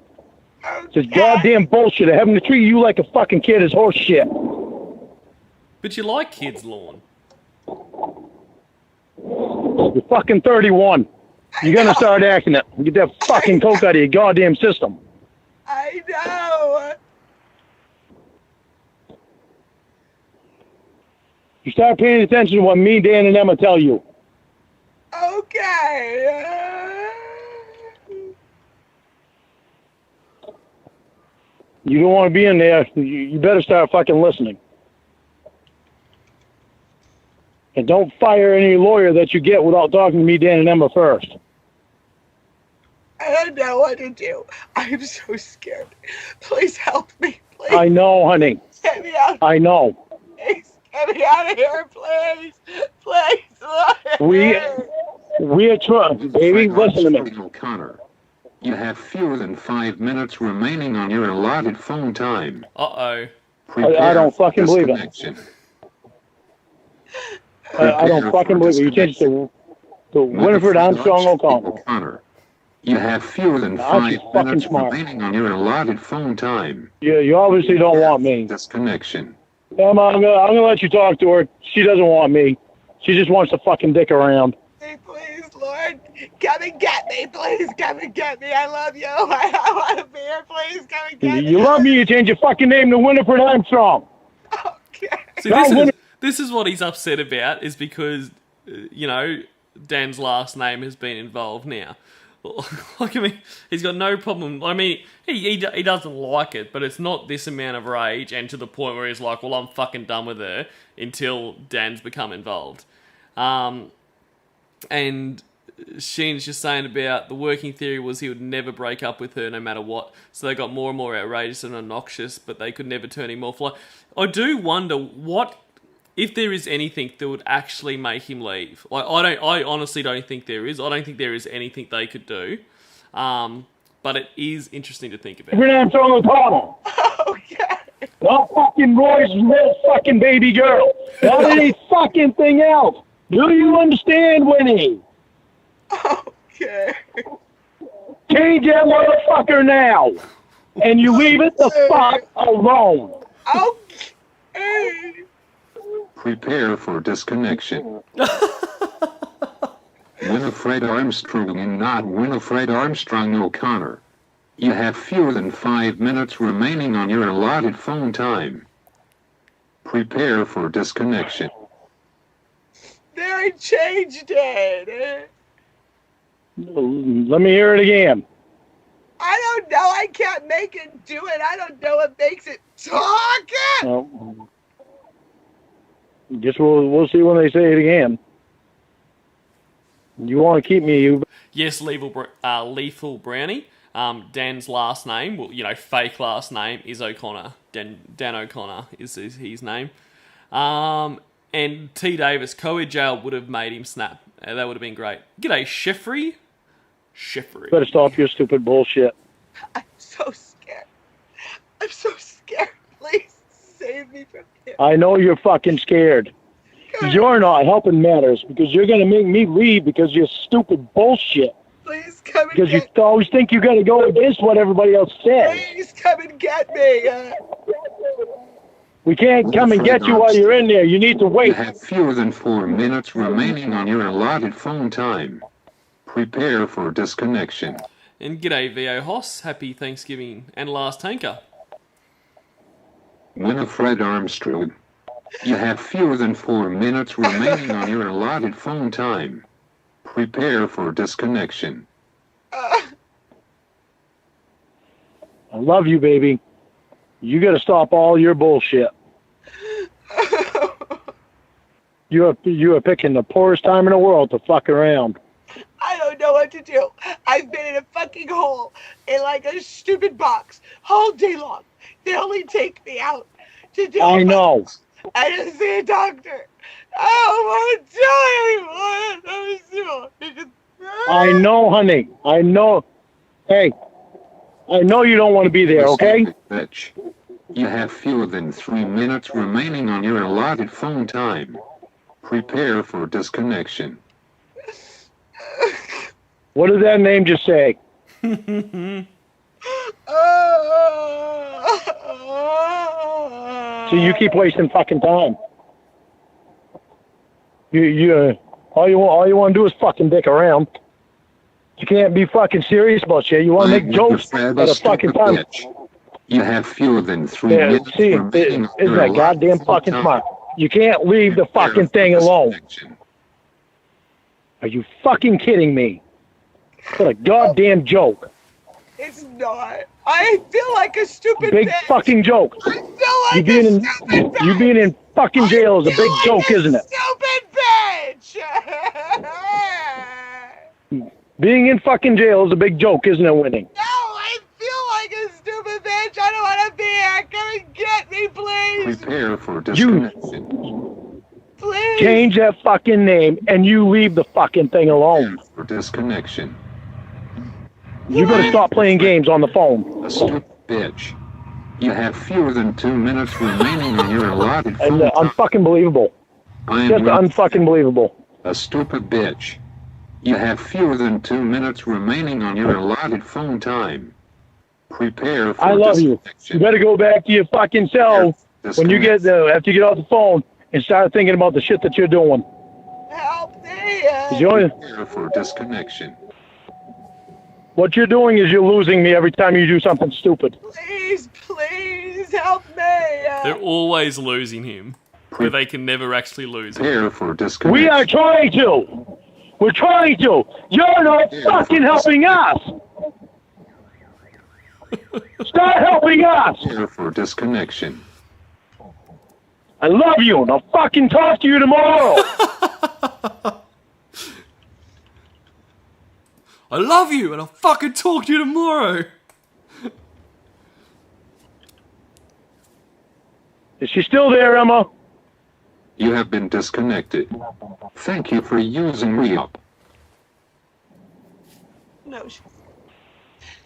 It's goddamn bullshit. Having to treat you like a fucking kid is horse shit. But you like kids, Lorne. You're fucking 31. You're gonna start acting it. Get that fucking coke out of your goddamn system. I know. You start paying attention to what me, Dan, and Emma tell you. Okay. You don't want to be in there. You better start fucking listening. And don't fire any lawyer that you get without talking to me, Dan, and Emma first. I don't know what to do. I'm so scared. Please help me. Please. I know, honey. Get me out. I know. Please get me out of here, please. Please. We are trying, baby. Listen to me. O'Connor, you have fewer than 5 minutes remaining on your allotted phone time. Uh-oh. I don't fucking believe it. I don't fucking believe it. You changed it to Winifred Armstrong O'Connor. You have fewer than 5 minutes remaining on your allotted phone time. Yeah, you obviously don't want me. Disconnection. Emma, I'm gonna let you talk to her. She doesn't want me. She just wants to fucking dick around. Hey, please, Lord, come and get me. Please come and get me. I love you. I want to be here. Please come and get me. You love me, you change your fucking name to Winifred Armstrong. Okay. See, this is what he's upset about, is because, you know, Dan's last name has been involved now. Like, I mean, he's got no problem. I mean, he doesn't like it, but it's not this amount of rage and to the point where he's like, well, I'm fucking done with her until Dan's become involved. And Sheen's just saying about the working theory was he would never break up with her no matter what. So they got more and more outrageous and obnoxious, but they could never turn him off. Like, I do wonder what, if there is anything that would actually make him leave. Like, I honestly don't think there is. I don't think there is anything they could do. But it is interesting to think about. Winifred Armstrong O'Connor. Okay. Not fucking Roy's little fucking baby girl. Not any fucking thing else. Do you understand, Winnie? Okay. Change that motherfucker now. And you leave it the fuck alone. Okay. Prepare for disconnection. Winifred Armstrong and not Winifred Armstrong O'Connor. You have fewer than 5 minutes remaining on your allotted phone time. Prepare for disconnection. There it changed it. Let me hear it again. I don't know. I can't make it do it. I don't know what makes it talk. Well, guess we'll see when they say it again. You want to keep me, you? Yes, Lethal Brownie. Dan's last name, well, fake last name is O'Connor. Dan O'Connor is his name. And T. Davis, co-ed jail would have made him snap. That would have been great. G'day, Sheffrey. Better stop your stupid bullshit. I'm so scared. I'm so scared. Please save me from him. I know you're fucking scared. You're not helping matters because you're going to make me leave because of your stupid bullshit. Please come and Because get you always think you got to go against what everybody else says. Please come and get me. We can't come and get you while you're in there. You need to You wait. have fewer than 4 minutes remaining on your allotted phone time. Prepare for disconnection. And g'day, VO Hoss. Happy Thanksgiving and last tanker. Winifred Armstrong. You have fewer than 4 minutes remaining on your allotted phone time. Prepare for disconnection. I love you, baby. You got to stop all your bullshit. You are picking the poorest time in the world to fuck around. I don't know what to do. I've been in a fucking hole in like a stupid box all day long. They only take me out to do I know. I didn't see a doctor. I don't want to tell anyone. I know, honey. I know. Hey, I know you don't want to be there, okay? Bitch. You have fewer than 3 minutes remaining on your allotted phone time. Prepare for disconnection. What did that name just say? So you keep wasting fucking time. All you want to do is fucking dick around. You can't be fucking serious about shit. You want to make jokes at a fucking time. Bitch. You have fewer than 3 minutes See, remaining on isn't your that allotted goddamn phone fucking time. smart? You can't leave the fucking thing alone. Disconnection. Are you fucking kidding me? What a goddamn joke. It's not. I feel like a stupid Big bitch. fucking joke. I feel like You being in fucking jail is a big joke, isn't it? Stupid bitch. Being in fucking jail is a big joke, isn't it, Winnie? No, I feel like a stupid bitch. I don't want to be here. Come and get me, please. Prepare for disconnection. Please. Change that fucking name and you leave the fucking thing alone. For disconnection. You better stop playing games on the phone. A stupid bitch. You have fewer than 2 minutes remaining on your allotted phone And time. unfucking believable. I Just am unfucking believable. a stupid bitch. You have fewer than 2 minutes remaining on your allotted phone time. Prepare for I love you. disconnection. You better go back to your fucking cell when you get after you get off the phone and start thinking about the shit that you're doing. Help me. 'Cause you only- Prepare for disconnection. what you're doing is you're losing me every time you do something stupid. Please, please help me. They're always losing him, where they can never actually lose him. Prepare for disconnection. We are trying to. We're trying to. You're not fucking helping us. Start helping us. Prepare for disconnection. I love you, and I'll fucking talk to you tomorrow. I love you, and I'll fucking talk to you tomorrow. Is she still there, Emma? You have been disconnected. Thank you for using Re-Up. No,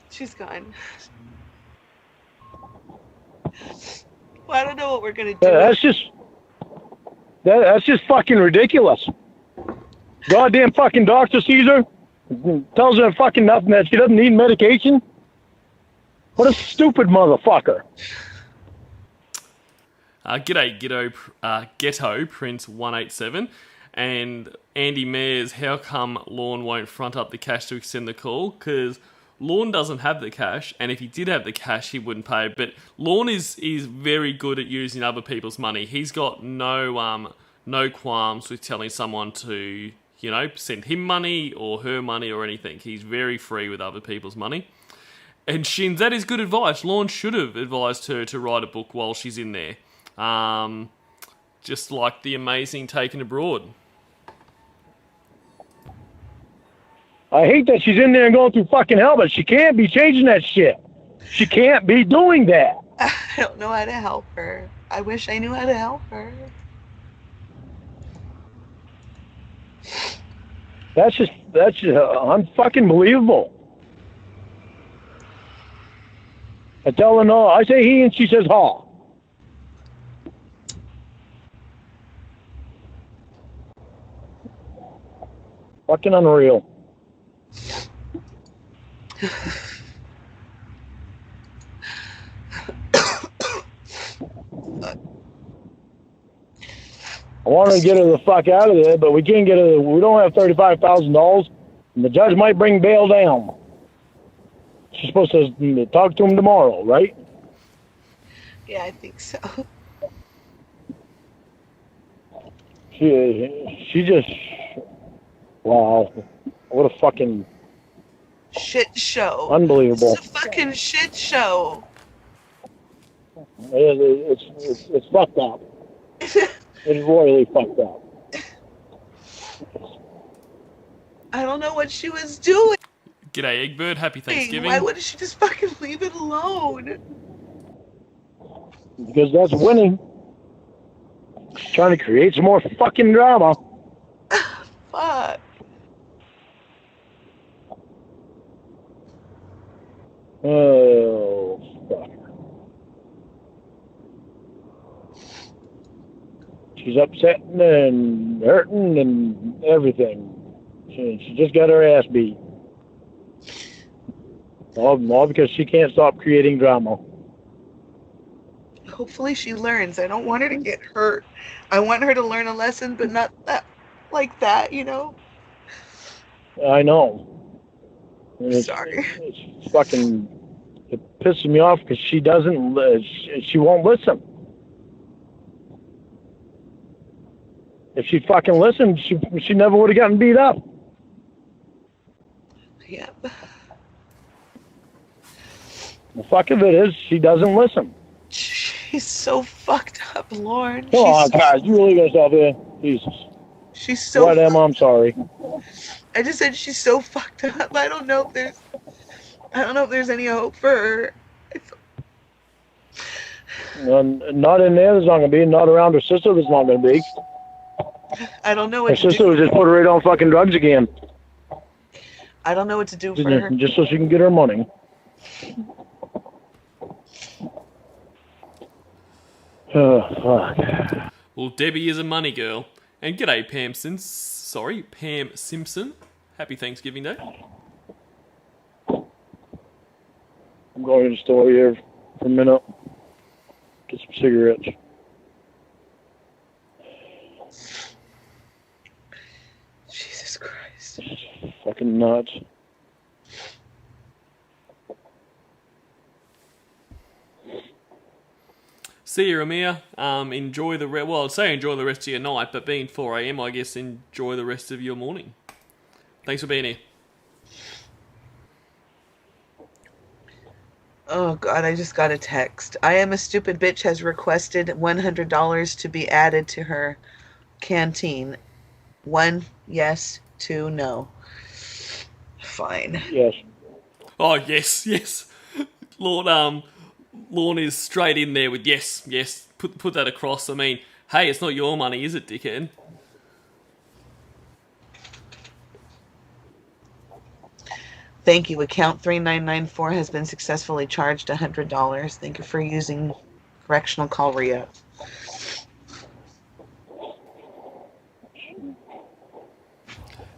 she's gone. Well, I don't know what we're gonna do. That's just fucking ridiculous. Goddamn fucking doctor sees her, tells her fucking nothing, that she doesn't need medication. What a stupid motherfucker. Ghetto Prince 187, and Andy Mayers. How come Lorne won't front up the cash to extend the call? Because Lorne doesn't have the cash, and if he did have the cash, he wouldn't pay. But Lorne is very good at using other people's money. He's got no qualms with telling someone to, send him money or her money or anything. He's very free with other people's money. And Shins, that is good advice. Lorne should have advised her to write a book while she's in there. Just like The Amazing Taken Abroad. I hate that she's in there and going through fucking hell, but she can't be changing that shit. She can't be doing that. I don't know how to help her. I wish I knew how to help her. That's just unfucking believable. I tell her no. I say he and she says ha. Fucking unreal. I want to get her the fuck out of there, but we can't get her. We don't have $35,000, and the judge might bring bail down. She's supposed to talk to him tomorrow, right? Yeah, I think so. She just, wow, what a fucking shit show. Unbelievable. It's a fucking shit show. It's fucked up. It's royally fucked up. I don't know what she was doing. G'day, Eggbird. Happy Thanksgiving. Why wouldn't she just fucking leave it alone? Because that's Winnie. Trying to create some more fucking drama. Fuck. Oh, fuck. She's upsetting and hurting and everything. She just got her ass beat. All because she can't stop creating drama. Hopefully she learns. I don't want her to get hurt. I want her to learn a lesson, but not that like that, I know. Sorry. It's fucking... It pisses me off because she doesn't... She won't listen. If she fucking listened, she never would have gotten beat up. Yep. The fuck of it is, she doesn't listen. She's so fucked up, Lorne. Oh, God, you leave yourself here. Jesus. She's so... Right, Emma, I'm sorry. I just said she's so fucked up. I don't know if there's any hope for her. Not in there, there's not going to be. Not around her sister, there's not going to be. I don't know what her to do. sister would just put her right on fucking drugs again. I don't know what to do for her. Just so she can get her money. Oh, fuck. Well, Debbie is a money girl. And g'day, Pam Simpson. Happy Thanksgiving Day. I'm going to the store here for a minute. Get some cigarettes. Jesus Christ. Fucking nuts. See you, Amir. Enjoy the rest. Well, I'd say enjoy the rest of your night, but being 4 a.m, I guess enjoy the rest of your morning. Thanks for being here. Oh, God, I just got a text. I Am a Stupid Bitch has requested $100 to be added to her canteen. 1, yes. 2, no. Fine. Yes. Oh, yes. Lorne is straight in there with yes. Put that across. I mean, hey, it's not your money, is it, dickhead? Thank you. Account 3994 has been successfully charged $100. Thank you for using correctional call re-up.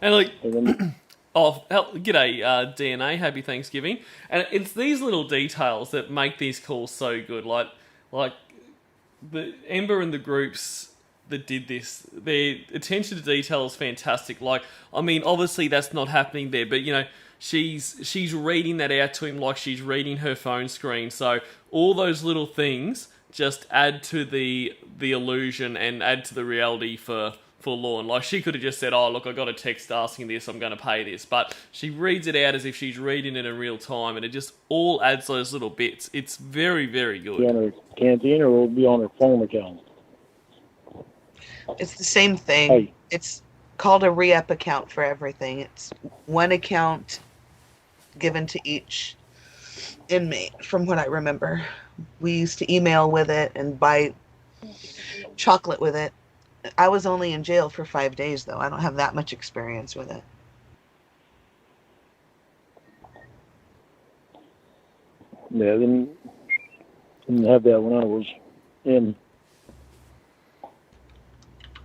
And like, g'day, DNA. Happy Thanksgiving. And it's these little details that make these calls so good. Like the Ember and the groups that did this, their attention to detail is fantastic. Like, I mean, obviously that's not happening there, but she's reading that out to him like she's reading her phone screen. So all those little things just add to the illusion and add to the reality for Lorne. Like, she could have just said, oh, look, I got a text asking this, I'm going to pay this. But she reads it out as if she's reading it in real time, and it just all adds those little bits. It's very, very good. Be on her canteen, or will it be on her phone account? It's the same thing. Hey. It's called a re-up account for everything. It's one account given to each inmate, from what I remember. We used to email with it and buy chocolate with it. I was only in jail for 5 days, though. I don't have that much experience with it. Yeah, didn't have that when I was in.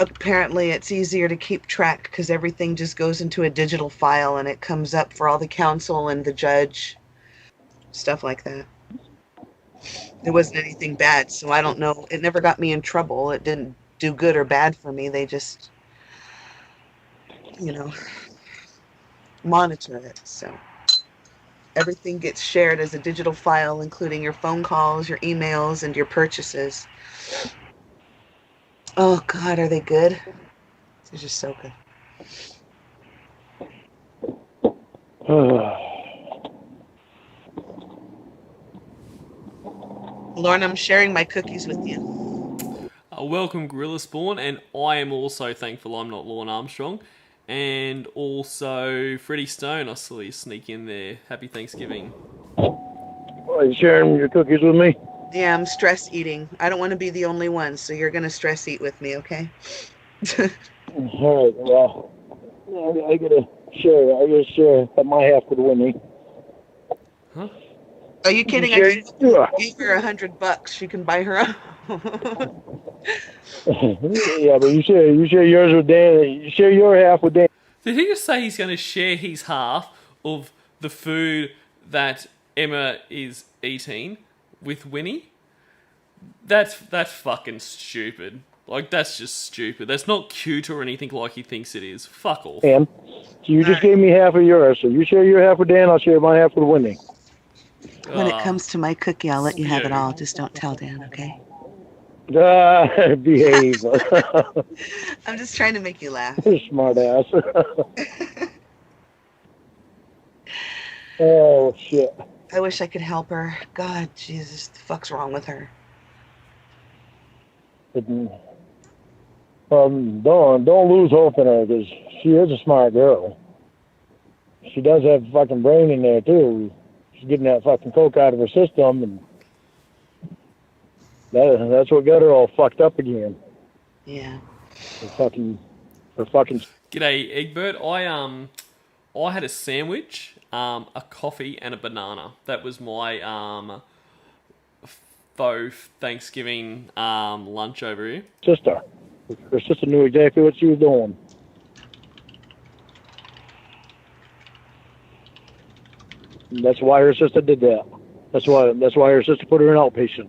Apparently, it's easier to keep track because everything just goes into a digital file and it comes up for all the counsel and the judge. Stuff like that. There wasn't anything bad, so I don't know. It never got me in trouble. It didn't do good or bad for me. They just, monitor it. So everything gets shared as a digital file, including your phone calls, your emails, and your purchases. Oh, God, are they good? They're just so good. Lorne, I'm sharing my cookies with you. Welcome, Gorilla Spawn, and I am also thankful I'm not Lorne Armstrong. And also, Freddie Stone, I saw you sneak in there. Happy Thanksgiving. Are you sharing your cookies with me? Yeah, I'm stress eating. I don't want to be the only one, so you're going to stress eat with me, okay? All right, well, I gotta share my half with Winnie. Huh? Are you kidding? I just gave her $100. She can buy her own. Yeah, but you share yours with Dan. You share your half with Dan. Did he just say he's going to share his half of the food that Emma is eating with Winnie? That's fucking stupid. Like, that's just stupid. That's not cute or anything like he thinks it is. Fuck off. Dan, so you just gave me half of yours. So you share your half with Dan, I'll share my half with Winnie. When it comes to my cookie, I'll let you have it all. Just don't tell Dan, okay? Behave. I'm just trying to make you laugh. Smart ass. Oh, shit. I wish I could help her. God, Jesus, the fuck's wrong with her? Don't lose hope in her, because she is a smart girl. She does have fucking brain in there, too. She's getting that fucking coke out of her system, and that's what got her all fucked up again. Yeah. Her fucking. G'day, Egbert. I had a sandwich, a coffee, and a banana. That was my faux Thanksgiving lunch over here. Sister. Her sister knew exactly what she was doing. That's why her sister did that. That's why her sister put her in outpatient.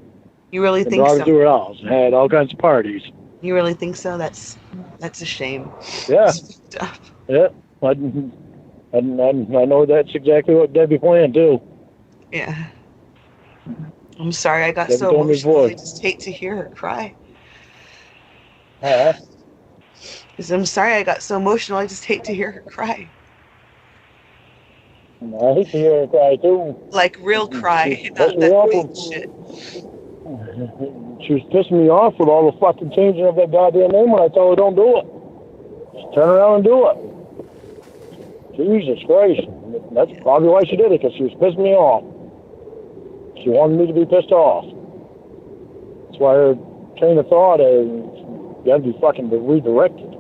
You really and think brought so? her to her house and had all kinds of parties. You really think so? That's a shame. Yeah. Yeah. I know that's exactly what Debbie planned too. Yeah. I'm sorry I got Debbie so told me emotional. before. I just hate to hear her cry. Huh? I'm sorry I got so emotional. I just hate to hear her cry. I hate to hear her cry too. Like real cry, not Pissed me that off fake with- shit. She was pissing me off with all the fucking changing of that goddamn name when I told her don't do it. Just turn around and do it. Jesus Christ. That's probably why she did it, because she was pissing me off. She wanted me to be pissed off. That's why her train of thought is, you gotta be fucking redirected.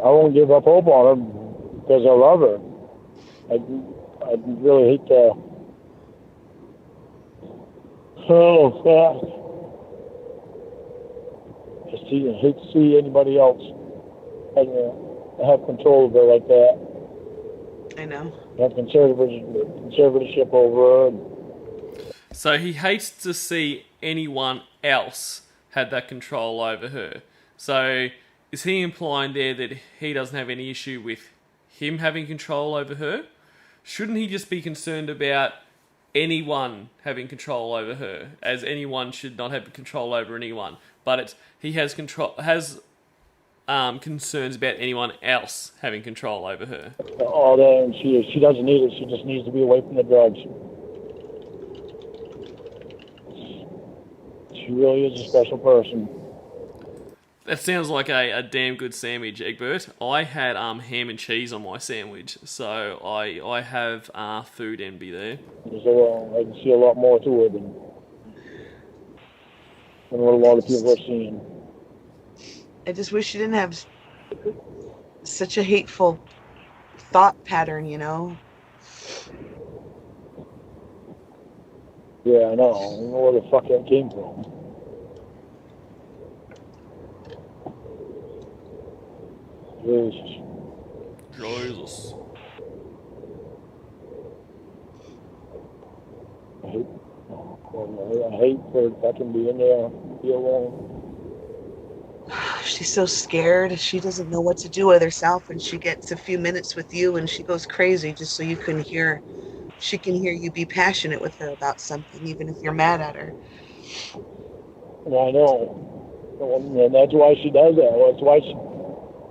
I won't give up hope on her because I love her. I really hate to. Oh, God. I hate to see anybody else have control of her like that. I know. Have conservatorship over her. So he hates to see anyone else had that control over her. So is he implying there that he doesn't have any issue with him having control over her? Shouldn't he just be concerned about anyone having control over her, as anyone should not have control over anyone? But he has concerns about anyone else having control over her. All that, and she doesn't need it. She just needs to be away from the drugs. She really is a special person. That sounds like a damn good sandwich, Egbert. I had ham and cheese on my sandwich, so I have food envy there. So I can see a lot more to it than what a lot of people are seeing. I just wish you didn't have such a hateful thought pattern, you know? Yeah, I know. I don't know where the fuck that came from. Jesus. I hate for fucking being there, be alone. She's so scared. She doesn't know what to do with herself, and she gets a few minutes with you, and she goes crazy just so you can hear. She can hear you be passionate with her about something, even if you're mad at her. I know, and that's why she does that.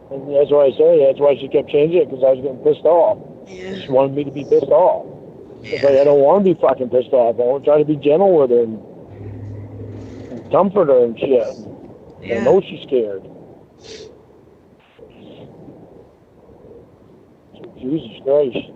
That's why I say that's why she kept changing it, because I was getting pissed off. Yeah. She wanted me to be pissed off. Yeah. It's like, I don't want to be fucking pissed off. I want to try to be gentle with her and comfort her and shit. Yeah. I know she's scared. Jesus Christ.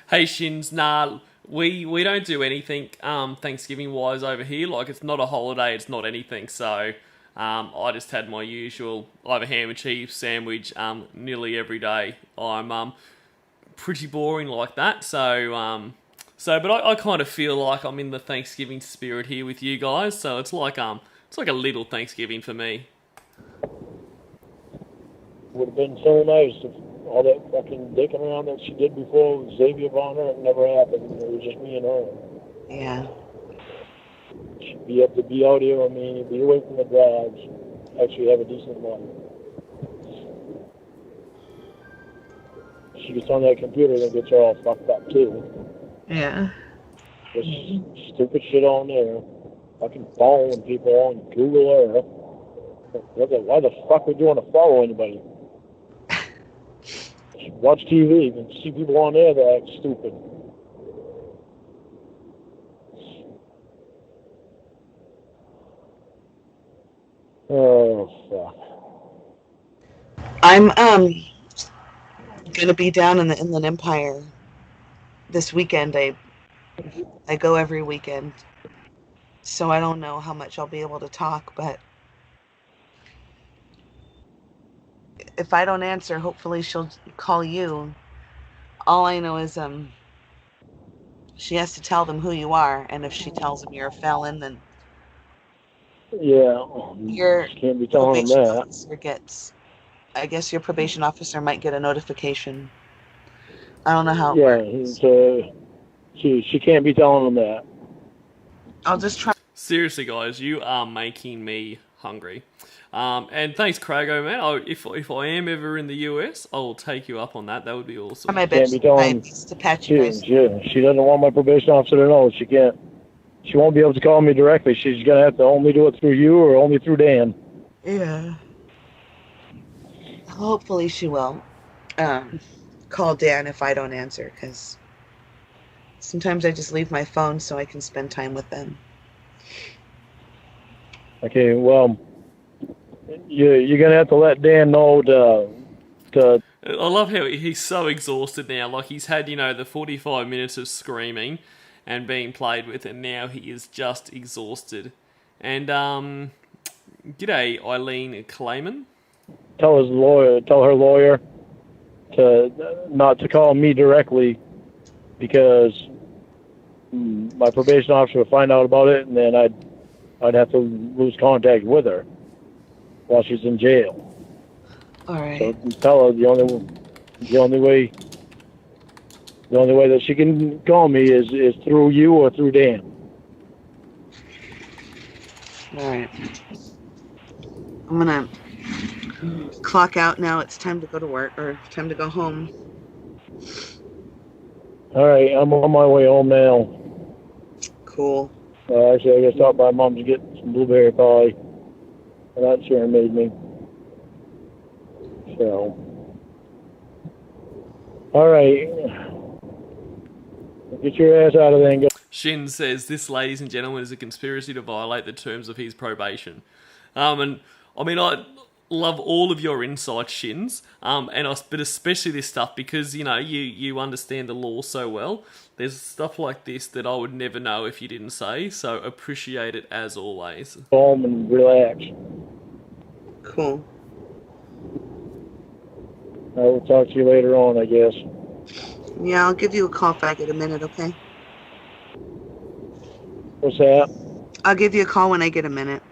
Hey Shins, nah, we don't do anything Thanksgiving wise over here. Like, it's not a holiday, it's not anything. So I just had my usual either ham and cheese sandwich nearly every day. I'm pretty boring like that. So but I kind of feel like I'm in the Thanksgiving spirit here with you guys. So it's like a little Thanksgiving for me. Would have been so nice if all that fucking dicking around that she did before with Xavier Von her, it never happened. It was just me and her. Yeah. She'd be able to be out here with me, be away from the drugs, actually have a decent life. She gets on that computer and gets her all fucked up too. Yeah. Just stupid shit on there. Fucking following people on Google Earth. Why the fuck would you want to follow anybody? Watch TV and see people on there that act stupid. Oh fuck. I'm gonna be down in the Inland Empire this weekend. I go every weekend, so I don't know how much I'll be able to talk, but if I don't answer, hopefully she'll call you. All I know is she has to tell them who you are, and if she tells them you're a felon, then yeah, your can't be telling them probation that. officer gets. I guess your probation officer might get a notification. I don't know how it works. She can't be telling them that. I'll just try. Seriously, guys, you are making me hungry. And thanks, Crago, man. If I am ever in the US, I will take you up on that. That would be awesome. My bitch to patch you guys. She doesn't want my probation officer to know. She can't. She won't be able to call me directly. She's gonna have to only do it through you or only through Dan. Yeah. Hopefully she will call Dan if I don't answer, because sometimes I just leave my phone so I can spend time with them. Okay, well, you're gonna have to let Dan know to. I love how he's so exhausted now. Like, he's had, the 45 minutes of screaming and being played with, and now he is just exhausted. And g'day, Eileen Clayman. Tell her lawyer to not to call me directly, because my probation officer would find out about it, and then I'd have to lose contact with her while she's in jail. All right. So tell her the only way that she can call me is through you or through Dan. All right. I'm gonna clock out now. It's time to go to work, or time to go home. All right, I'm on my way home now. Cool. Actually, I gotta stop by Mom's to get some blueberry pie. And that's sure made me. So, all right. Get your ass out of there and go. Shin says, this, ladies and gentlemen, is a conspiracy to violate the terms of his probation. And I mean, I love all of your insights, Shins, but especially this stuff because, you know, you understand the law so well. There's stuff like this that I would never know if you didn't say, so appreciate it as always. Home and relax. Cool. I will talk to you later on, I guess. Yeah, I'll give you a call if I get a minute, okay? What's that? I'll give you a call when I get a minute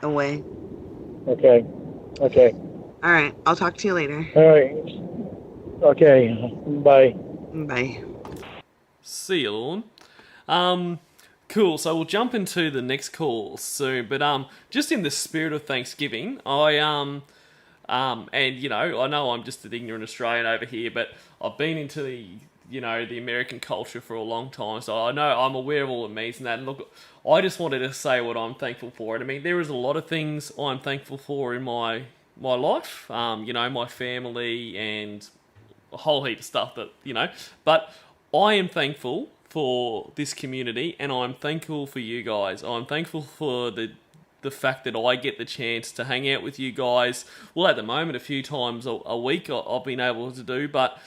away. Okay. Okay. All right. I'll talk to you later. All right. Okay. Bye. Bye. See you, Lorne. Cool, so we'll jump into the next call soon, but just in the spirit of Thanksgiving, and you know, I know I'm just an ignorant Australian over here, but I've been into the American culture for a long time, so I know I'm aware of all it means and that. And look, I just wanted to say what I'm thankful for. And I mean, there is a lot of things I'm thankful for in my life, you know, my family and a whole heap of stuff that, you know, but I am thankful for this community and I'm thankful for you guys. I'm thankful for the fact that I get the chance to hang out with you guys. Well, at the moment, a few times a week I've been able to do, but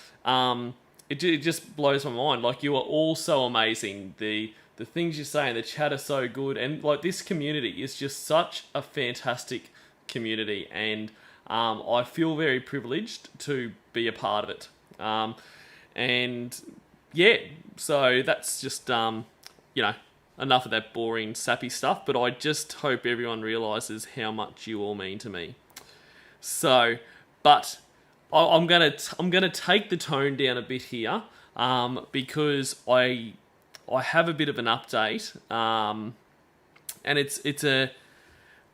it just blows my mind. Like, you are all so amazing. The things you say and the chat are so good. And, like, this community is just such a fantastic community. And I feel very privileged to be a part of it. And, yeah, so that's just, you know, enough of that boring, sappy stuff. But I just hope everyone realises how much you all mean to me. So, but I'm gonna take the tone down a bit here, because I have a bit of an update, and it's a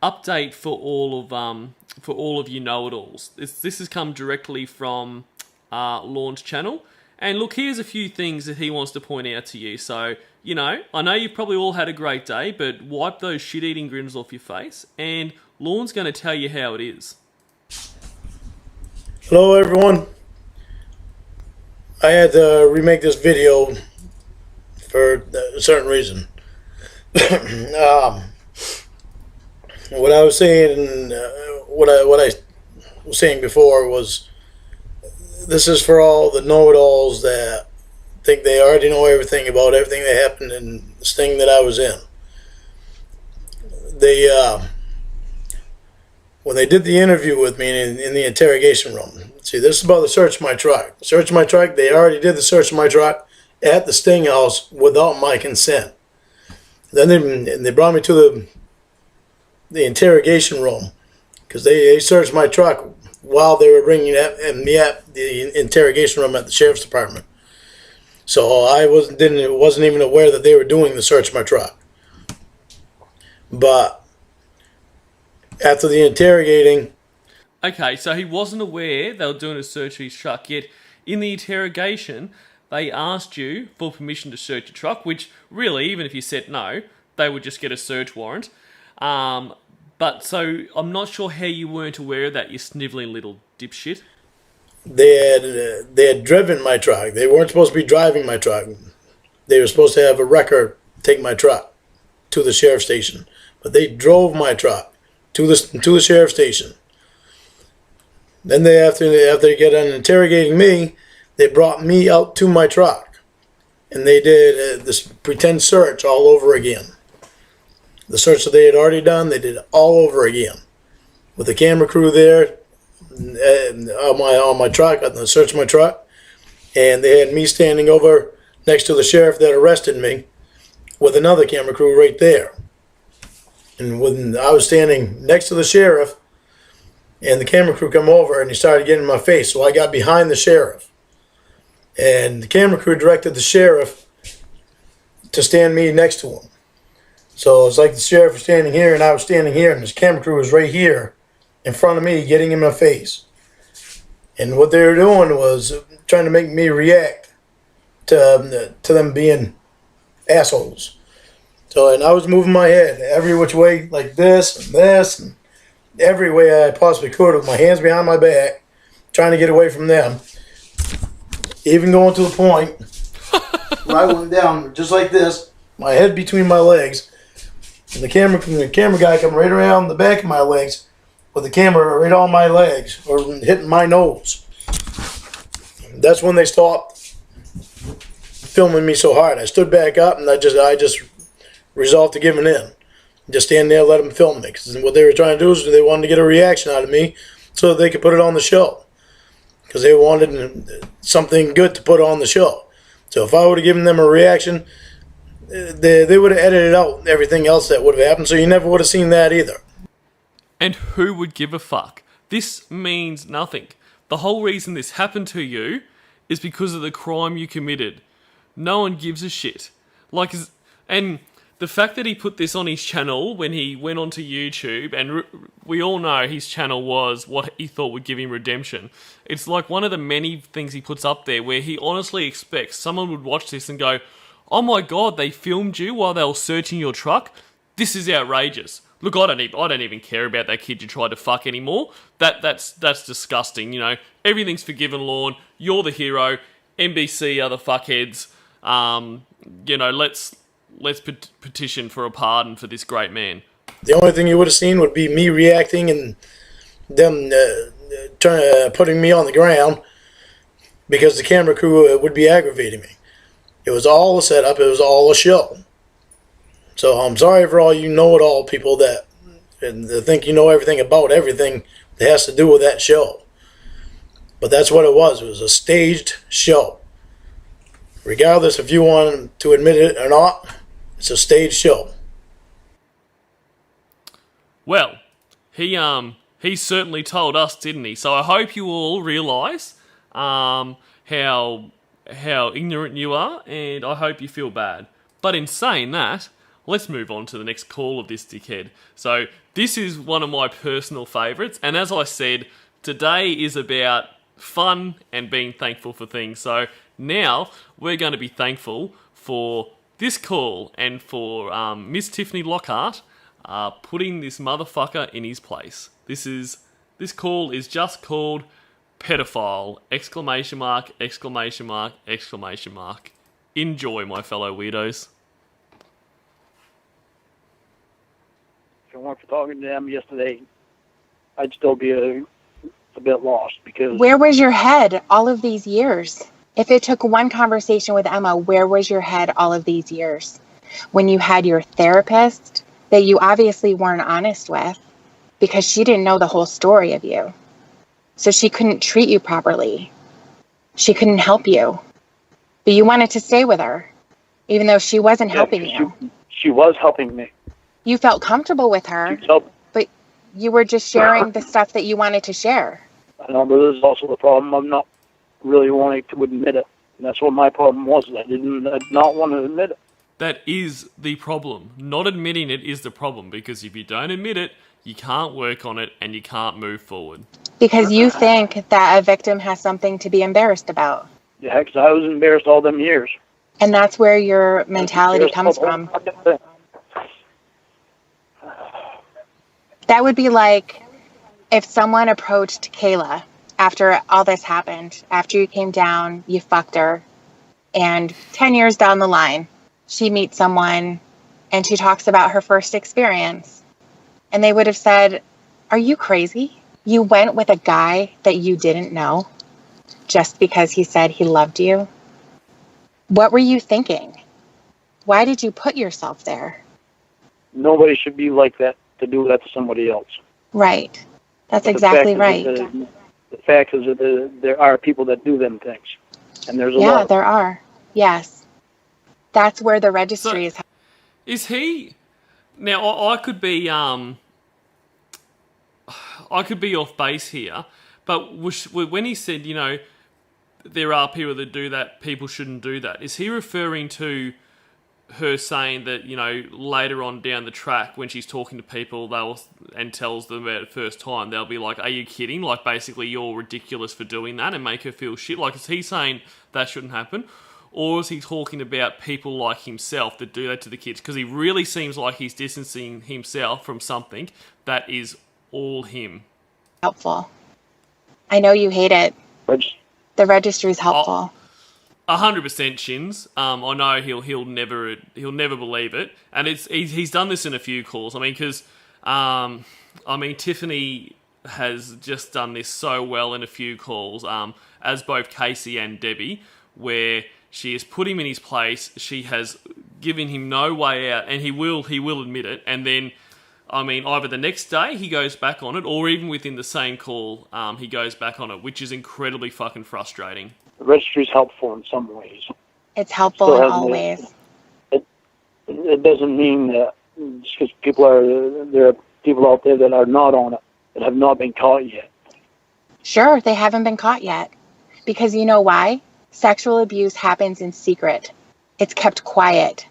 update for all of you know-it-alls. This has come directly from Lorne's channel, and look, here's a few things that he wants to point out to you. So, you know, I know you've probably all had a great day, but wipe those shit-eating grins off your face, and Lorne's going to tell you how it is. Hello everyone. I had to remake this video for a certain reason. What I was saying, what I was saying before was, this is for all the know-it-alls that think they already know everything about everything that happened in this thing that I was in. When they did the interview with me in the interrogation room, see, this is about the search of my truck. Search of my truck, they already did the search of my truck at the Sting House without my consent. Then they brought me to the interrogation room because they searched my truck while they were bringing me at the interrogation room at the sheriff's department. So I wasn't even aware that they were doing the search of my truck. But after the interrogating... Okay, so he wasn't aware they were doing a search of his truck, yet in the interrogation, they asked you for permission to search your truck, which really, even if you said no, they would just get a search warrant. But so, I'm not sure how you weren't aware of that, you snivelling little dipshit. They had driven my truck. They weren't supposed to be driving my truck. They were supposed to have a wrecker take my truck to the sheriff's station. But they drove my truck to the sheriff's station. Then after they got done interrogating me, they brought me out to my truck. And they did this pretend search all over again. The search that they had already done, they did it all over again. With the camera crew there on my truck, on the search of my truck. And they had me standing over next to the sheriff that arrested me with another camera crew right there. And when I was standing next to the sheriff, and the camera crew come over and he started getting in my face, so I got behind the sheriff. And the camera crew directed the sheriff to stand me next to him. So it's like the sheriff was standing here and I was standing here, and this camera crew was right here in front of me, getting him in the face. And what they were doing was trying to make me react to them being assholes. So, and I was moving my head every which way, like this, and every way I possibly could, with my hands behind my back, trying to get away from them. Even going to the point where I went down just like this, my head between my legs, and the camera guy come right around the back of my legs with the camera right on my legs or hitting my nose. That's when they stopped filming me so hard. I stood back up and I just resolved to give in. Just stand there and let them film me. Because what they were trying to do is they wanted to get a reaction out of me so that they could put it on the show. Because they wanted something good to put on the show. So if I would have given them a reaction, they would have edited out everything else that would have happened. So you never would have seen that either. And who would give a fuck? This means nothing. The whole reason this happened to you is because of the crime you committed. No one gives a shit. And the fact that he put this on his channel when he went onto YouTube, and we all know his channel was what he thought would give him redemption. It's like one of the many things he puts up there where he honestly expects someone would watch this and go, "Oh my god, they filmed you while they were searching your truck? This is outrageous. Look, I don't even care about that kid you tried to fuck anymore. That's disgusting. You know, everything's forgiven, Lorne. You're the hero. NBC are the fuckheads. Let's petition for a pardon for this great man." The only thing you would have seen would be me reacting and them putting me on the ground because the camera crew would be aggravating me. It was all a setup. It was all a show. So I'm sorry for all you know-it-all people that think you know everything about everything that has to do with that show. But that's what it was. It was a staged show. Regardless if you want to admit it or not, it's a staged show. Well, he certainly told us, didn't he? So I hope you all realise how ignorant you are, and I hope you feel bad. But in saying that, let's move on to the next call of this dickhead. So this is one of my personal favourites, and as I said, today is about fun and being thankful for things. So now we're going to be thankful for this call and for Miss Tiffany Lockhart putting this motherfucker in his place. This call is just called pedophile! ! Enjoy, my fellow weirdos. If it weren't for talking to them yesterday, I'd still be a bit lost because... Where was your head all of these years? If it took one conversation with Emma, where was your head all of these years? When you had your therapist that you obviously weren't honest with because she didn't know the whole story of you. So she couldn't treat you properly. She couldn't help you. But you wanted to stay with her, even though she wasn't helping you. She was helping me. You felt comfortable with her, but you were just sharing the stuff that you wanted to share. I know, but there's also the problem of not really wanting to admit it. And that's what my problem was. I did not want to admit it. That is the problem. Not admitting it is the problem, because if you don't admit it, you can't work on it and you can't move forward. Because you think that a victim has something to be embarrassed about. Yeah, because I was embarrassed all them years. And that's where your mentality comes from. That would be like if someone approached Kayla after all this happened, after you came down, you fucked her, and 10 years down the line, she meets someone and she talks about her first experience. And they would have said, "Are you crazy? You went with a guy that you didn't know just because he said he loved you? What were you thinking? Why did you put yourself there?" Nobody should be like that, to do that to somebody else. Right. That's exactly right. The fact is that there are people that do them things. And there's a lot. Yeah, there are. Yes. That's where the registry is. Is he... Now, I could be off base here, but when he said, you know, there are people that do that, people shouldn't do that, is he referring to her saying that, you know, later on down the track when she's talking to people and tells them about it first time, they'll be like, are you kidding? Like, basically, you're ridiculous for doing that, and make her feel shit. Like, is he saying that shouldn't happen? Or is he talking about people like himself that do that to the kids? Because he really seems like he's distancing himself from something that is all him. Helpful. I know you hate it. The registry is helpful. 100% Shins. I know he'll never believe it, and he's done this in a few calls. I mean, because Tiffany has just done this so well in a few calls, as both Casey and Debbie, where she has put him in his place. She has given him no way out, and he will admit it. And then, I mean, either the next day he goes back on it, or even within the same call, he goes back on it, which is incredibly fucking frustrating. The registry's helpful in some ways. It's helpful in all ways. It doesn't mean that just because there are people out there that are not on it, that have not been caught yet. Sure, they haven't been caught yet. Because you know why? Sexual abuse happens in secret. It's kept quiet.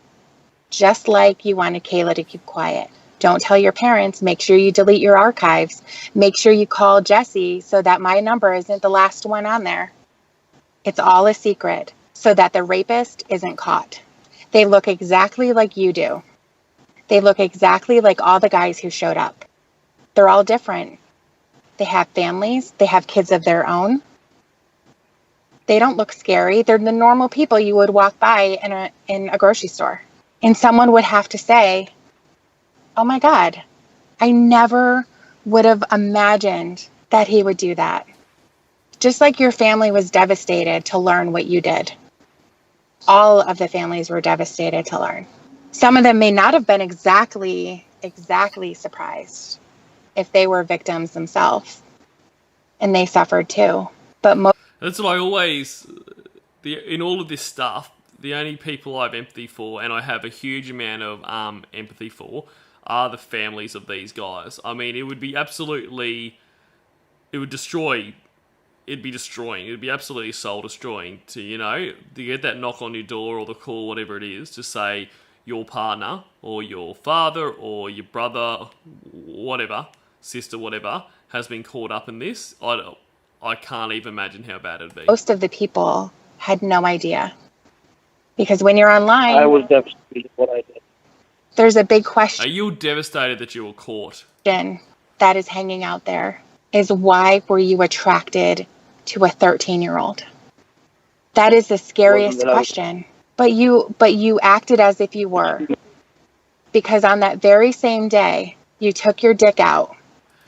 Just like you wanted Kayla to keep quiet. Don't tell your parents. Make sure you delete your archives. Make sure you call Jesse so that my number isn't the last one on there. It's all a secret so that the rapist isn't caught. They look exactly like you do. They look exactly like all the guys who showed up. They're all different. They have families. They have kids of their own. They don't look scary. They're the normal people you would walk by in a grocery store. And someone would have to say, oh my God, I never would have imagined that he would do that. Just like your family was devastated to learn what you did. All of the families were devastated to learn. Some of them may not have been exactly surprised if they were victims themselves. And they suffered too. But that's what I always... in all of this stuff, the only people I have empathy for, and I have a huge amount of empathy for, are the families of these guys. I mean, it would be absolutely... It would destroy... It'd be destroying. It'd be absolutely soul-destroying to get that knock on your door or the call, whatever it is, to say your partner or your father or your brother, whatever, sister, whatever, has been caught up in this. I can't even imagine how bad it'd be. Most of the people had no idea. Because when you're online... I was devastated what I did. There's a big question. Are you devastated that you were caught? That is hanging out there is why were you attracted to a 13-year-old? That is the scariest question. But you acted as if you were. Because on that very same day, you took your dick out.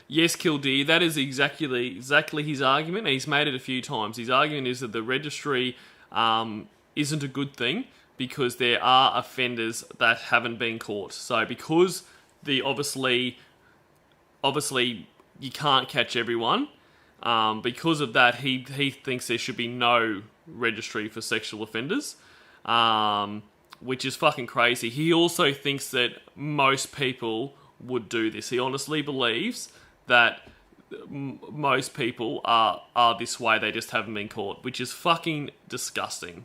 Yes, Kildee, that is exactly his argument, and he's made it a few times. His argument is that the registry isn't a good thing because there are offenders that haven't been caught. So because obviously you can't catch everyone, because of that, he thinks there should be no registry for sexual offenders, which is fucking crazy. He also thinks that most people would do this. He honestly believes that most people are this way, they just haven't been caught, which is fucking disgusting.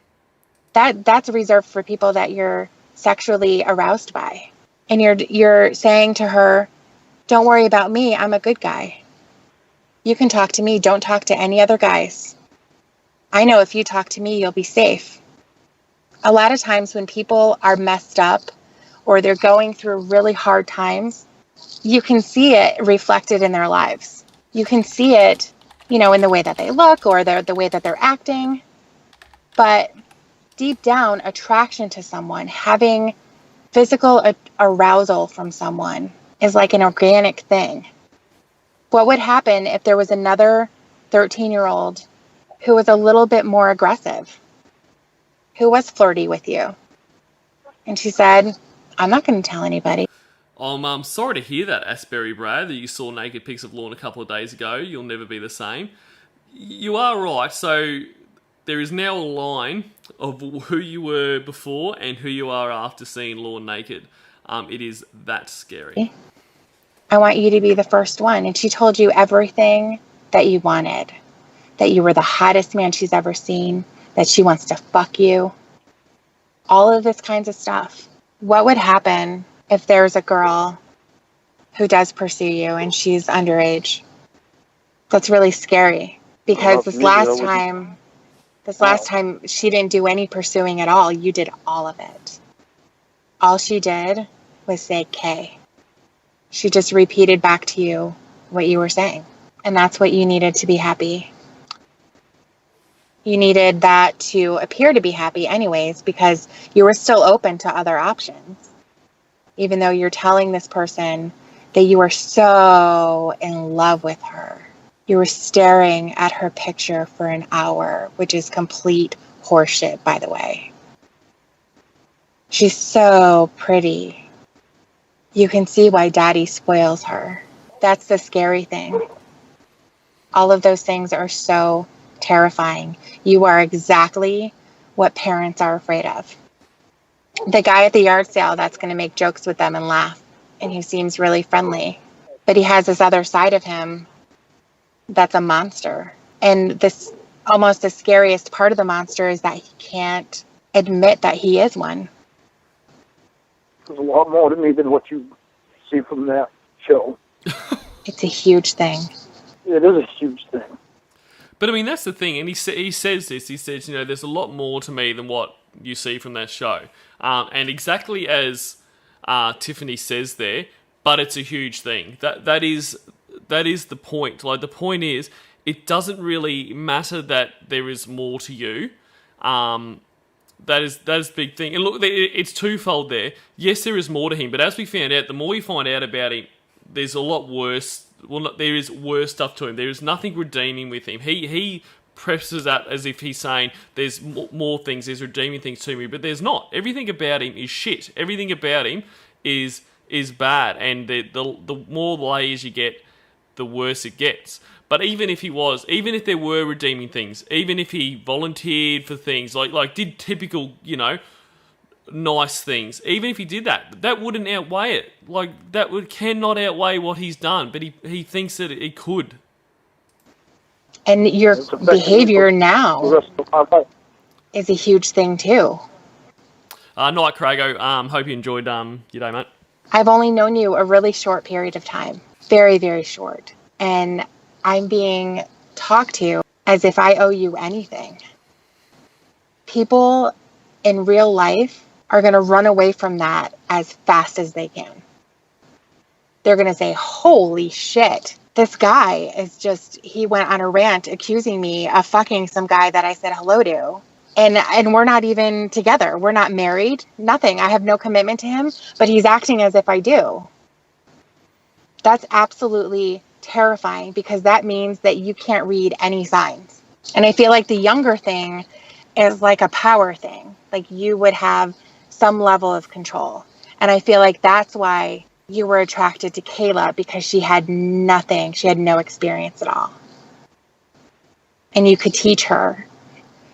That's reserved for people that you're sexually aroused by. And you're saying to her, don't worry about me, I'm a good guy. You can talk to me, don't talk to any other guys. I know if you talk to me, you'll be safe. A lot of times when people are messed up or they're going through really hard times, you can see it reflected in their lives. You can see it, in the way that they look or the way that they're acting. But deep down, attraction to someone, having physical arousal from someone is like an organic thing. What would happen if there was another 13-year-old who was a little bit more aggressive, who was flirty with you? And she said, I'm not going to tell anybody. I'm sorry to hear that, Asbury Brad, that you saw naked pics of Lorne a couple of days ago. You'll never be the same. You are right. So there is now a line of who you were before and who you are after seeing Lorne naked. It is that scary. I want you to be the first one. And she told you everything that you wanted. That you were the hottest man she's ever seen. That she wants to fuck you. All of this kinds of stuff. What would happen if there's a girl who does pursue you and she's underage? That's really scary because this last time she didn't do any pursuing at all. You did all of it. All she did was say K. She just repeated back to you what you were saying. And that's what you needed to be happy. You needed that to appear to be happy anyways, because you were still open to other options. Even though you're telling this person that you are so in love with her. You were staring at her picture for an hour, which is complete horseshit, by the way. She's so pretty. You can see why daddy spoils her. That's the scary thing. All of those things are so terrifying. You are exactly what parents are afraid of. The guy at the yard sale that's going to make jokes with them and laugh, and who seems really friendly, but he has this other side of him that's a monster. And this, almost the scariest part of the monster is that he can't admit that he is one. There's a lot more to me than what you see from that show. It's a huge thing. It is a huge thing. But I mean, that's the thing, and he says this. He says, there's a lot more to me than what you see from that show, and exactly as Tiffany says there. But it's a huge thing. That is the point. Like, the point is, it doesn't really matter that there is more to you. That is the big thing. And look, it's twofold there. Yes, there is more to him, but as we found out, the more you find out about him, there's a lot worse. Well, there is worse stuff to him. There is nothing redeeming with him. He presses that as if he's saying there's more things, there's redeeming things to me, but there's not. Everything about him is shit. Everything about him is bad, and the more layers you get, the worse it gets. But even if there were redeeming things, even if he volunteered for things, like did typical, nice things, even if he did that wouldn't outweigh it. Like, cannot outweigh what he's done, but he thinks that it could. And your behavior now is a huge thing too. Night, Crago. Hope you enjoyed your day, mate. I've only known you a really short period of time. Very, very short. And I'm being talked to as if I owe you anything. People in real life are going to run away from that as fast as they can. They're going to say, holy shit, this guy he went on a rant accusing me of fucking some guy that I said hello to. And we're not even together. We're not married. Nothing. I have no commitment to him, but he's acting as if I do. That's absolutely terrifying, because that means that you can't read any signs. And I feel like the younger thing is like a power thing. Like, you would have some level of control. And I feel like that's why you were attracted to Kayla, because she had nothing. She had no experience at all. And you could teach her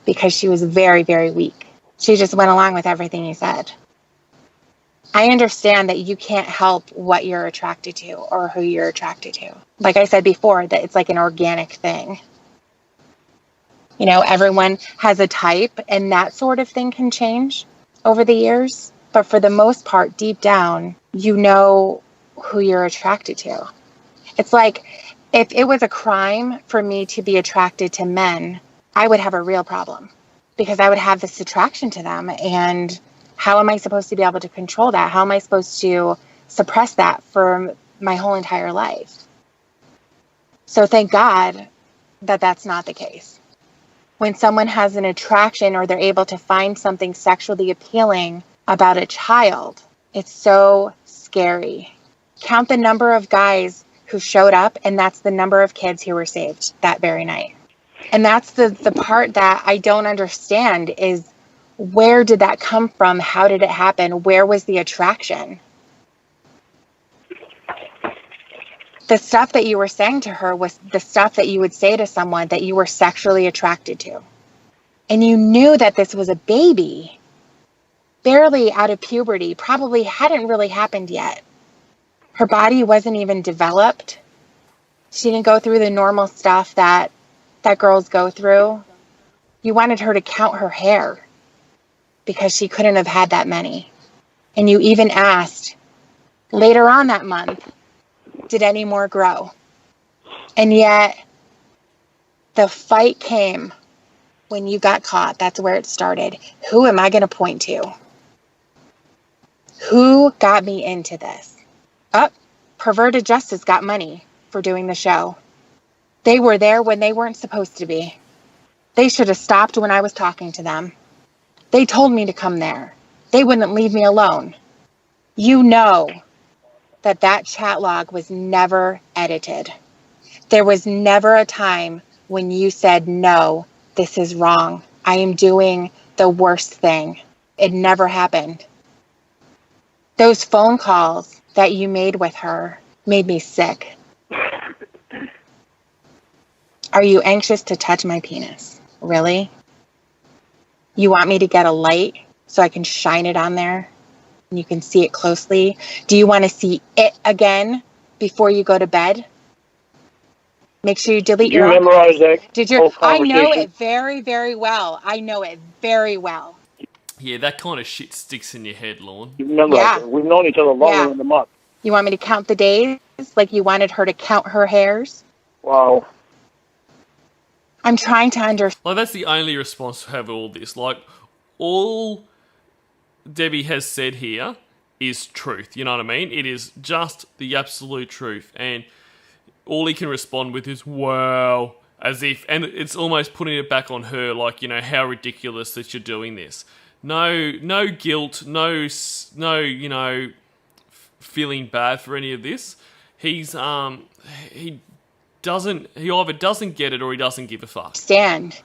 because she was very, very weak. She just went along with everything you said. I understand that you can't help what you're attracted to or who you're attracted to. Like I said before, that it's like an organic thing. Everyone has a type, and that sort of thing can change over the years. But for the most part, deep down, you know who you're attracted to. It's like, if it was a crime for me to be attracted to men, I would have a real problem, because I would have this attraction to them. And how am I supposed to be able to control that? How am I supposed to suppress that for my whole entire life? So thank God that that's not the case. When someone has an attraction, or they're able to find something sexually appealing about a child, it's so scary. Count the number of guys who showed up, and that's the number of kids who were saved that very night. And that's the part that I don't understand is, where did that come from? How did it happen? Where was the attraction? The stuff that you were saying to her was the stuff that you would say to someone that you were sexually attracted to. And you knew that this was a baby, barely out of puberty, probably hadn't really happened yet. Her body wasn't even developed. She didn't go through the normal stuff that girls go through. You wanted her to count her hair, because she couldn't have had that many. And you even asked later on that month, did any more grow? And yet the fight came when you got caught. That's where it started. Who am I going to point to? Who got me into this? Perverted Justice got money for doing the show. They were there when they weren't supposed to be. They should have stopped when I was talking to them. They told me to come there. They wouldn't leave me alone. You know that chat log was never edited. There was never a time when you said, no, this is wrong. I am doing the worst thing. It never happened. Those phone calls that you made with her made me sick. Are you anxious to touch my penis? Really? You want me to get a light so I can shine it on there and you can see it closely? Do you want to see it again before you go to bed? Make sure you delete your... Did you memorize that? Did you? I know it very, very well. I know it very well. Yeah, that kind of shit sticks in your head, Lorne. You memorize it. We've known each other longer than a month. You want me to count the days like you wanted her to count her hairs? Wow. I'm trying to understand. Like, that's the only response to have all this. Like, all Debbie has said here is truth. You know what I mean? It is just the absolute truth. And all he can respond with is, wow, as if, and it's almost putting it back on her, like, you know, how ridiculous that you're doing this. No guilt, no, you know, feeling bad for any of this. He either doesn't get it or he doesn't give a fuck. Stand,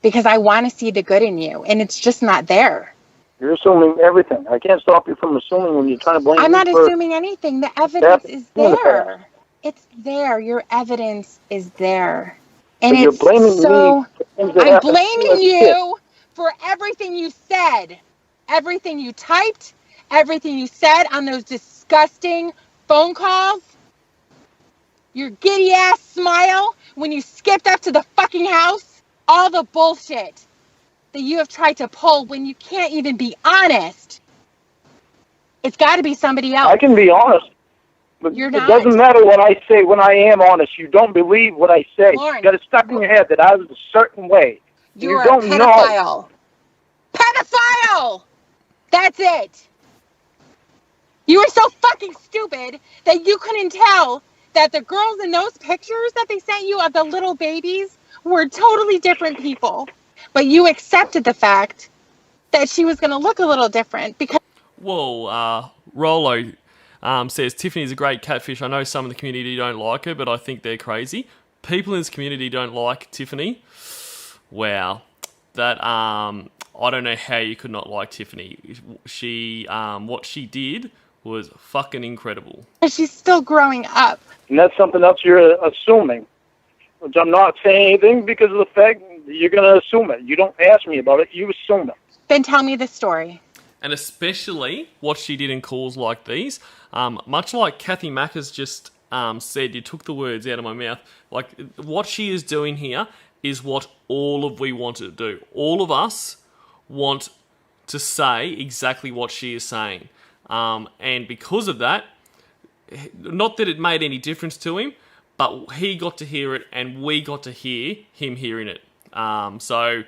because I want to see the good in you, and it's just not there. You're assuming everything. I can't stop you from assuming when you're trying to blame me. I'm not assuming anything. The evidence is there. It's there. Your evidence is there. And you're blaming so... me. I'm blaming you for everything you said. Everything you typed. Everything you said on those disgusting phone calls. Your giddy-ass smile when you skipped up to the fucking house. All the bullshit that you have tried to pull when you can't even be honest. It's got to be somebody else. I can be honest. But You're it not. doesn't matter what I say when I am honest. You don't believe what I say. Lorne, you got it stuck in your head that I was a certain way. You're you don't a pedophile. Pedophile! That's it. You were so fucking stupid that you couldn't tell that the girls in those pictures that they sent you of the little babies were totally different people. But you accepted the fact that she was going to look a little different because... Whoa, Rolo says, Tiffany's a great catfish. I know some of the community don't like her, but I think they're crazy. People in this community don't like Tiffany. Wow. That, I don't know how you could not like Tiffany. She, what she did was fucking incredible. She's still growing up. And that's something else you're assuming. Which I'm not saying anything because of the fact that you're going to assume it. You don't ask me about it. You assume it. Then tell me the story. And especially what she did in calls like these. Much like Kathy Mack has just said, you took the words out of my mouth. Like, what she is doing here is what we want to do. All of us want to say exactly what she is saying. And because of that, not that it made any difference to him, but he got to hear it and we got to hear him hearing it. So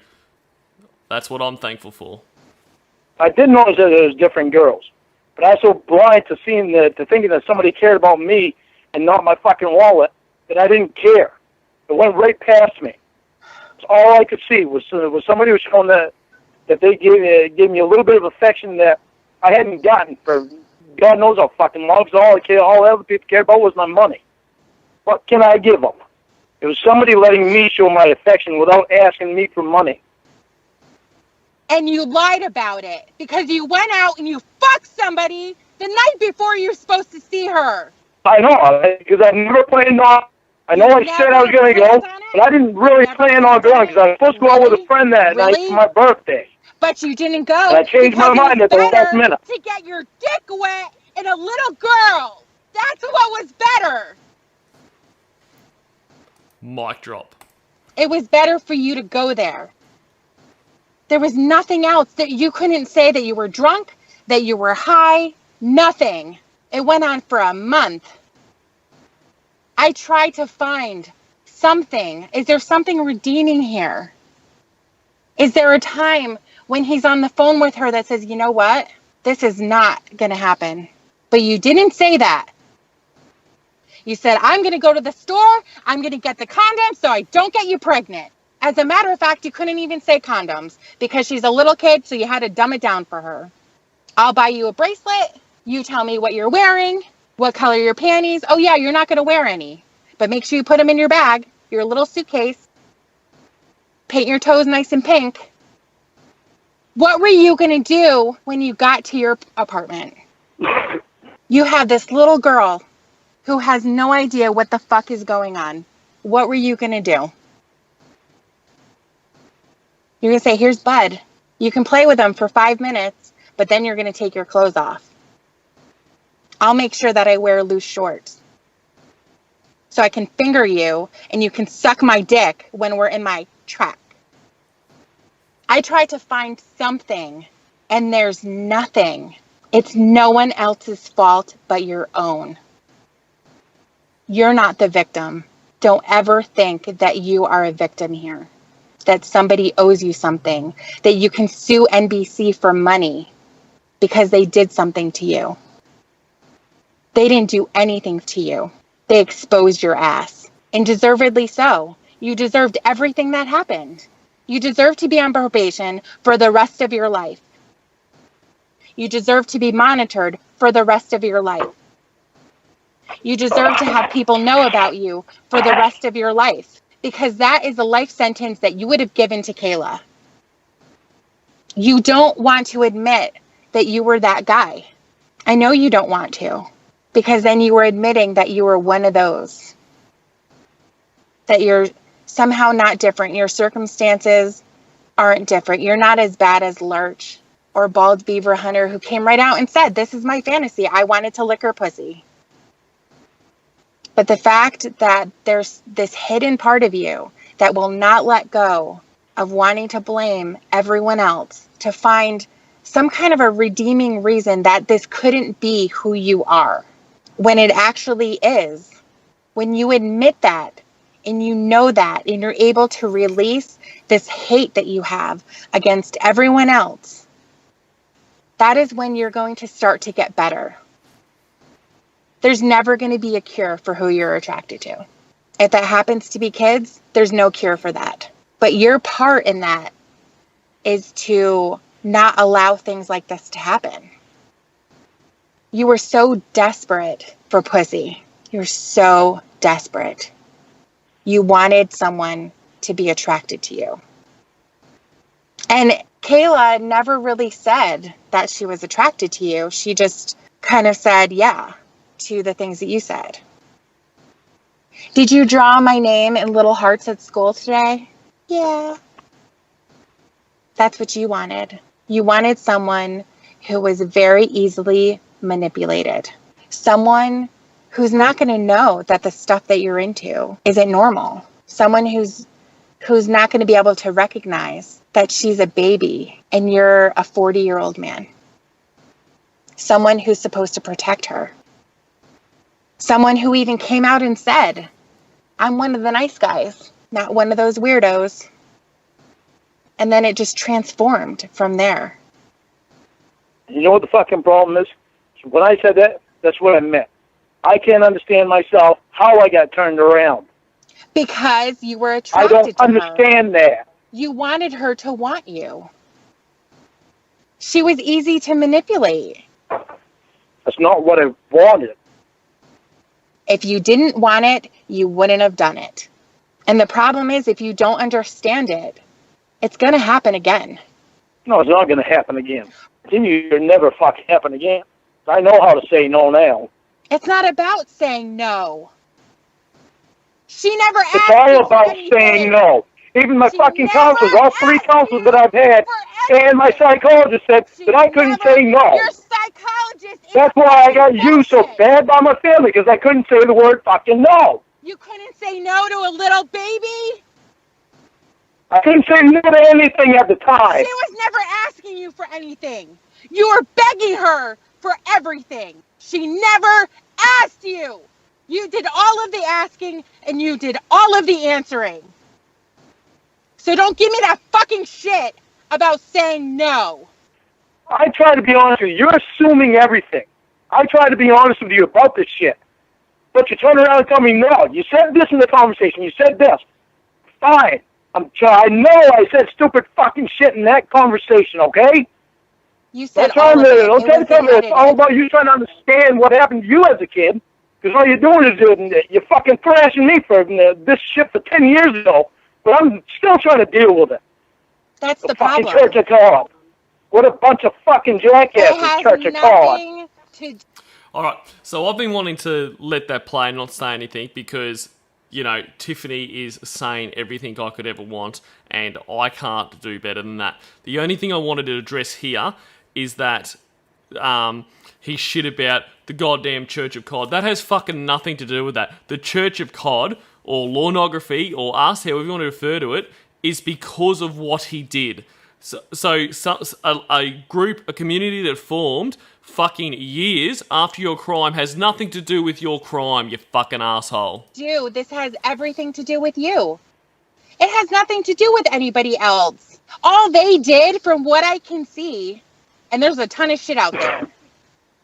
that's what I'm thankful for. I did notice that there was different girls, but I was so blind to seeing to thinking that somebody cared about me and not my fucking wallet that I didn't care. It went right past me. So all I could see was somebody who was showing that they gave me a little bit of affection that I hadn't gotten for God knows how fucking long. So all the other people cared about was my money. What can I give them? It was somebody letting me show my affection without asking me for money. And you lied about it because you went out and you fucked somebody the night before you were supposed to see her. I know, because I never planned on. I know I said I was going to go, but I didn't really plan on going because I was supposed to go out with a friend that night for my birthday. But you didn't go. And I changed my mind at the last minute. To get your dick wet in a little girl. That's what was better. Mic drop. It was better for you to go there. There was nothing else that you couldn't say that you were drunk, that you were high, nothing. It went on for a month. I tried to find something. Is there something redeeming here? Is there a time when he's on the phone with her that says, you know what? This is not going to happen. But you didn't say that. You said, I'm going to go to the store. I'm going to get the condoms so I don't get you pregnant. As a matter of fact, you couldn't even say condoms because she's a little kid, so you had to dumb it down for her. I'll buy you a bracelet. You tell me what you're wearing, what color your panties. Oh, yeah, you're not going to wear any. But make sure you put them in your bag, your little suitcase. Paint your toes nice and pink. What were you going to do when you got to your apartment? You have this little girl who has no idea what the fuck is going on. What were you going to do? You're going to say, here's Bud. You can play with him for 5 minutes, but then you're going to take your clothes off. I'll make sure that I wear loose shorts so I can finger you and you can suck my dick when we're in my truck. I try to find something and there's nothing. It's no one else's fault but your own. You're not the victim. Don't ever think that you are a victim here, that somebody owes you something, that you can sue NBC for money because they did something to you. They didn't do anything to you. They exposed your ass, and deservedly so. You deserved everything that happened. You deserve to be on probation for the rest of your life. You deserve to be monitored for the rest of your life. You deserve to have people know about you for the rest of your life, because that is a life sentence that you would have given to Kayla. You don't want to admit that you were that guy. I know you don't want to, because then you were admitting that you were one of those. That you're somehow not different. Your circumstances aren't different. You're not as bad as Lurch or Bald Beaver Hunter, who came right out and said, this is my fantasy. I wanted to lick her pussy. But the fact that there's this hidden part of you that will not let go of wanting to blame everyone else, to find some kind of a redeeming reason that this couldn't be who you are, when it actually is. When you admit that, and you know that, and you're able to release this hate that you have against everyone else, that is when you're going to start to get better. There's never going to be a cure for who you're attracted to. If that happens to be kids, there's no cure for that. But your part in that is to not allow things like this to happen. You were so desperate for pussy. You're so desperate. You wanted someone to be attracted to you. And Kayla never really said that she was attracted to you. She just kind of said, yeah, to the things that you said. Did you draw my name in little hearts at school today? Yeah. That's what you wanted. You wanted someone who was very easily manipulated. Someone who's not going to know that the stuff that you're into isn't normal. Someone who's not going to be able to recognize that she's a baby and you're a 40-year-old man. Someone who's supposed to protect her. Someone who even came out and said, I'm one of the nice guys, not one of those weirdos. And then it just transformed from there. You know what the fucking problem is? When I said that, that's what I meant. I can't understand myself how I got turned around. Because you were attracted to her. I don't understand that. You wanted her to want you. She was easy to manipulate. That's not what I wanted. If you didn't want it, you wouldn't have done it. And the problem is, if you don't understand it, it's going to happen again. No, it's not going to happen again. It'll never fucking happen again. I know how to say no now. It's not about saying no. She never asked. It's all about saying no. Even my fucking counselors, all 3 counselors that I've had, and my psychologist said that I couldn't say no. Your psychologist. That's why I got used so bad by my family, because I couldn't say the word fucking no. You couldn't say no to a little baby? I couldn't say no to anything at the time. She was never asking you for anything. You were begging her for everything. She never asked you. You did all of the asking and you did all of the answering. So don't give me that fucking shit about saying no. I try to be honest with you. You're assuming everything. I try to be honest with you about this shit. But you turn around and tell me no. You said this in the conversation. You said this. Fine. I know I said stupid fucking shit in that conversation, okay? You said all of it. Don't tell me it's all about you trying to understand what happened to you as a kid. Because all you're doing is you're fucking thrashing me for this shit for 10 years ago. But I'm still trying to deal with it. That's the fucking problem. Church of God. What a bunch of fucking jackasses, Church of God. Alright, so I've been wanting to let that play and not say anything because, you know, Tiffany is saying everything I could ever want and I can't do better than that. The only thing I wanted to address here is that he shit about the goddamn Church of Cod. That has fucking nothing to do with that. The Church of Cod, or Lornography, or us, however you want to refer to it, is because of what he did. So a group, a community that formed fucking years after your crime has nothing to do with your crime, you fucking asshole. Dude, this has everything to do with you. It has nothing to do with anybody else. All they did, from what I can see, and there's a ton of shit out there,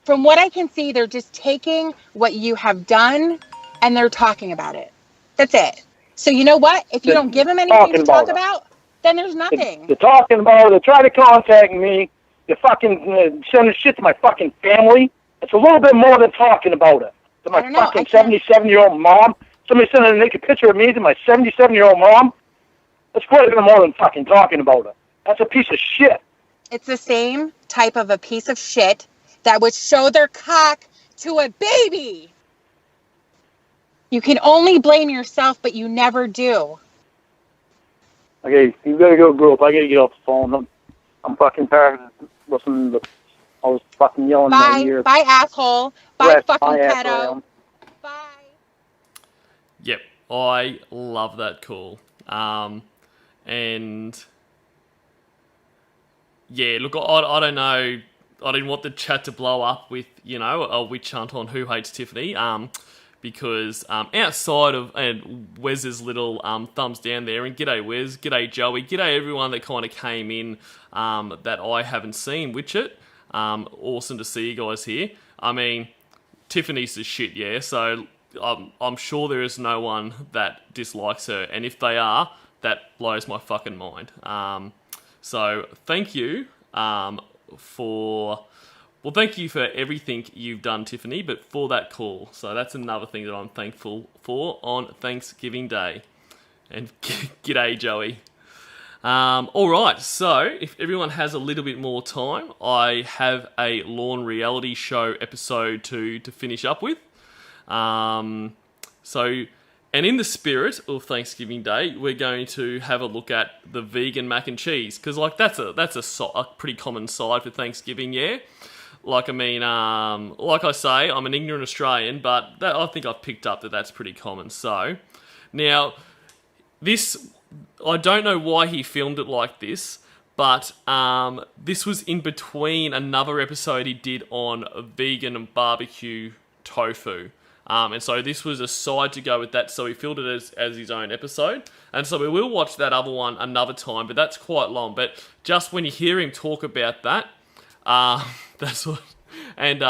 from what I can see, they're just taking what you have done and they're talking about it. That's it. So you know what? If you don't give them anything to talk about, then there's nothing. They're talking about it. They're trying to contact me. They're fucking sending shit to my fucking family. It's a little bit more than talking about it. To my fucking 77-year-old mom. Somebody sending a naked picture of me to my 77-year-old mom. That's quite a bit more than fucking talking about it. That's a piece of shit. It's the same type of a piece of shit that would show their cock to a baby. You can only blame yourself, but you never do. Okay, you gotta go, group. I gotta get off the phone. I'm fucking tired of listening to all this fucking yelling in my ear. Bye, asshole. Bye, fucking pedo. Yep, I love that call. And yeah, look, I don't know. I didn't want the chat to blow up with, you know, a witch hunt on who hates Tiffany. Because outside of Wes's little thumbs down there, and g'day Wes, g'day Joey, g'day everyone that kind of came in that I haven't seen Witch-It. Awesome to see you guys here. I mean, Tiffany's the shit, yeah, so I'm sure there is no one that dislikes her, and if they are, that blows my fucking mind. So thank you for... Well, thank you for everything you've done, Tiffany, but for that call. So that's another thing that I'm thankful for on Thanksgiving Day. And g'day, Joey. All right, so if everyone has a little bit more time, I have a Lorne reality show episode to finish up with. And in the spirit of Thanksgiving Day, we're going to have a look at the vegan mac and cheese, because like that's a pretty common side for Thanksgiving, yeah. Like, I mean, like I say, I'm an ignorant Australian, but I think I've picked up that that's pretty common. So, now, this, I don't know why he filmed it like this, but this was in between another episode he did on vegan and barbecue tofu. And so this was a side to go with that, so he filmed it as his own episode. And so we will watch that other one another time, but that's quite long. But just when you hear him talk about that, that's what, and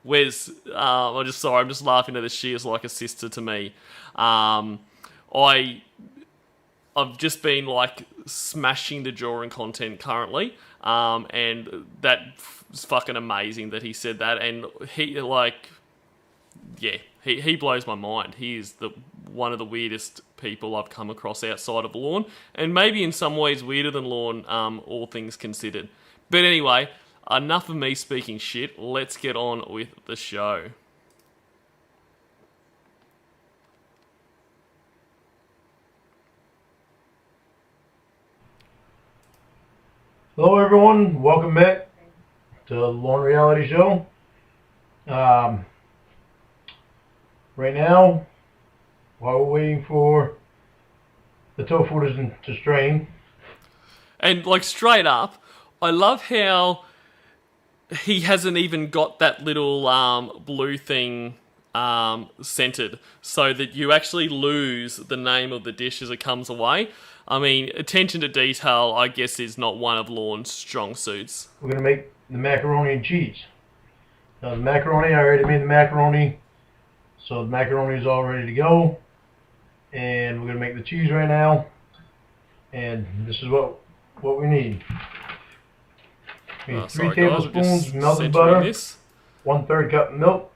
Wes, I'm just laughing at this. She is like a sister to me. I've just been like smashing the drawing content currently, and that's fucking amazing that he said that, and he like, yeah, he blows my mind. He is one of the weirdest people I've come across outside of Lorne, and maybe in some ways weirder than Lorne, all things considered. But anyway, enough of me speaking shit. Let's get on with the show. Hello everyone, welcome back to the Lorne Reality Show. Right now, while we're waiting for the tofu to strain, And like straight up, I love how he hasn't even got that little blue thing centered, so that you actually lose the name of the dish as it comes away. I mean, attention to detail, I guess, is not one of Lorne's strong suits. We're going to make the macaroni and cheese. Now the macaroni, I already made the macaroni, so the macaroni is all ready to go. And we're going to make the cheese right now. And this is what we need. We need 3 tablespoons melted butter, 1/3 cup milk,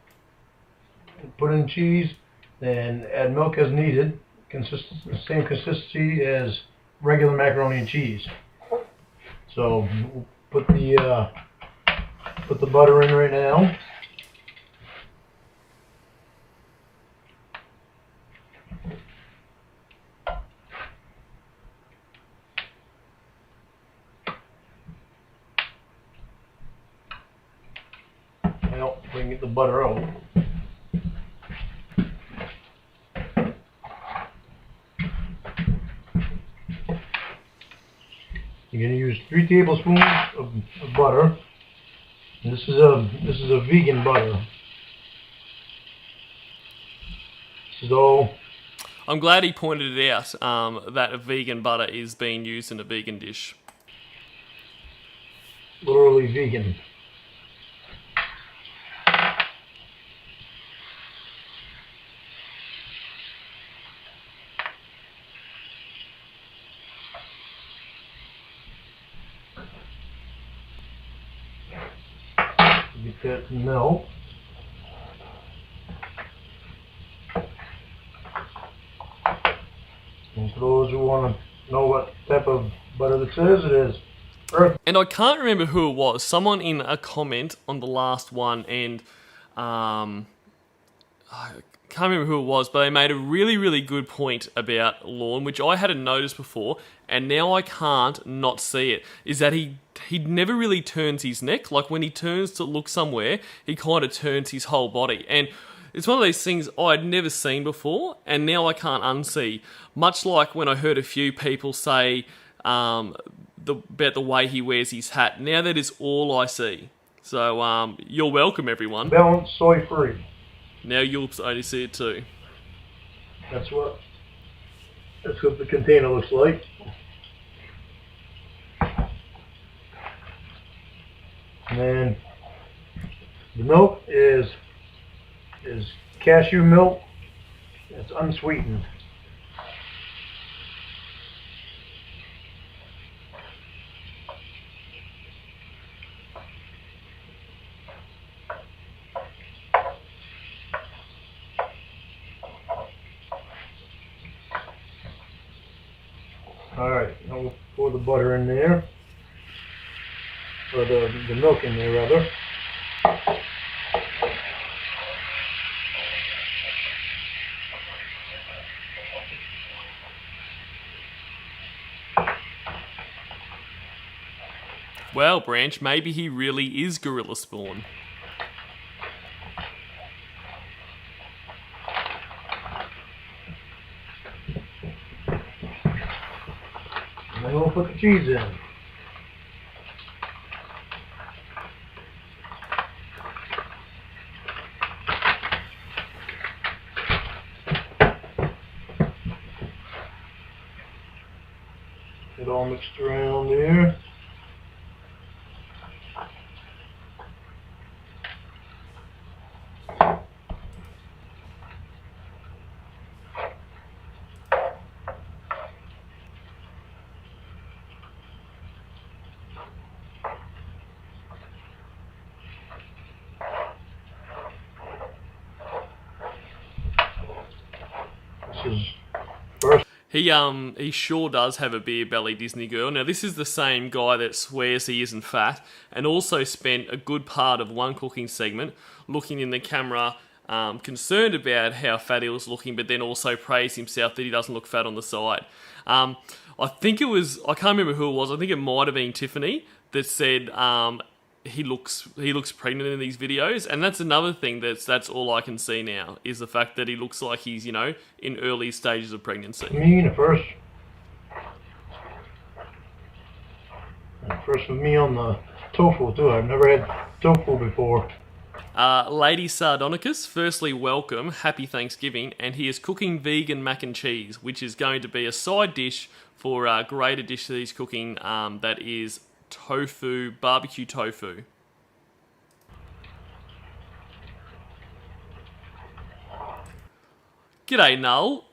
put in cheese, then add milk as needed. Same consistency as regular macaroni and cheese. So we'll put the butter in right now. Well, we can get the butter out. You're going to use 3 tablespoons of butter. And this is a vegan butter. This is all. I'm glad he pointed it out that a vegan butter is being used in a vegan dish. Literally vegan. Get that milk. And for those who want to know what type of butter this is, it is earth. And I can't remember who it was. Someone in a comment on the last one, and I can't remember who it was, but they made a really, really good point about Lorne, which I hadn't noticed before, and now I can't not see it, is that he never really turns his neck. Like, when he turns to look somewhere, he kind of turns his whole body. And it's one of those things I'd never seen before, and now I can't unsee. Much like when I heard a few people say about the way he wears his hat. Now that is all I see. So you're welcome, everyone. Balanced, soy-free. Now you'll only see it too. That's what the container looks like. And then the milk is cashew milk. It's unsweetened. Alright, now we'll pour the butter in there. Or the milk in there, rather. Well, Branch, maybe he really is gorilla spawn. And then we'll put the cheese in. Get all mixed around there. He sure does have a beer belly, Disney girl. Now, this is the same guy that swears he isn't fat, and also spent a good part of one cooking segment looking in the camera, concerned about how fat he was looking, but then also praised himself that he doesn't look fat on the side. I think it was, I can't remember who it was, I think it might have been Tiffany that said he looks pregnant in these videos, and that's another thing that's all I can see now, is the fact that he looks like he's, you know, in early stages of pregnancy. Me first. First with me on the tofu too. I've never had tofu before. Lady Sardonicus, firstly welcome, happy Thanksgiving, and he is cooking vegan mac and cheese, which is going to be a side dish for a greater dish that he's cooking that is tofu, barbecue tofu. G'day, Null.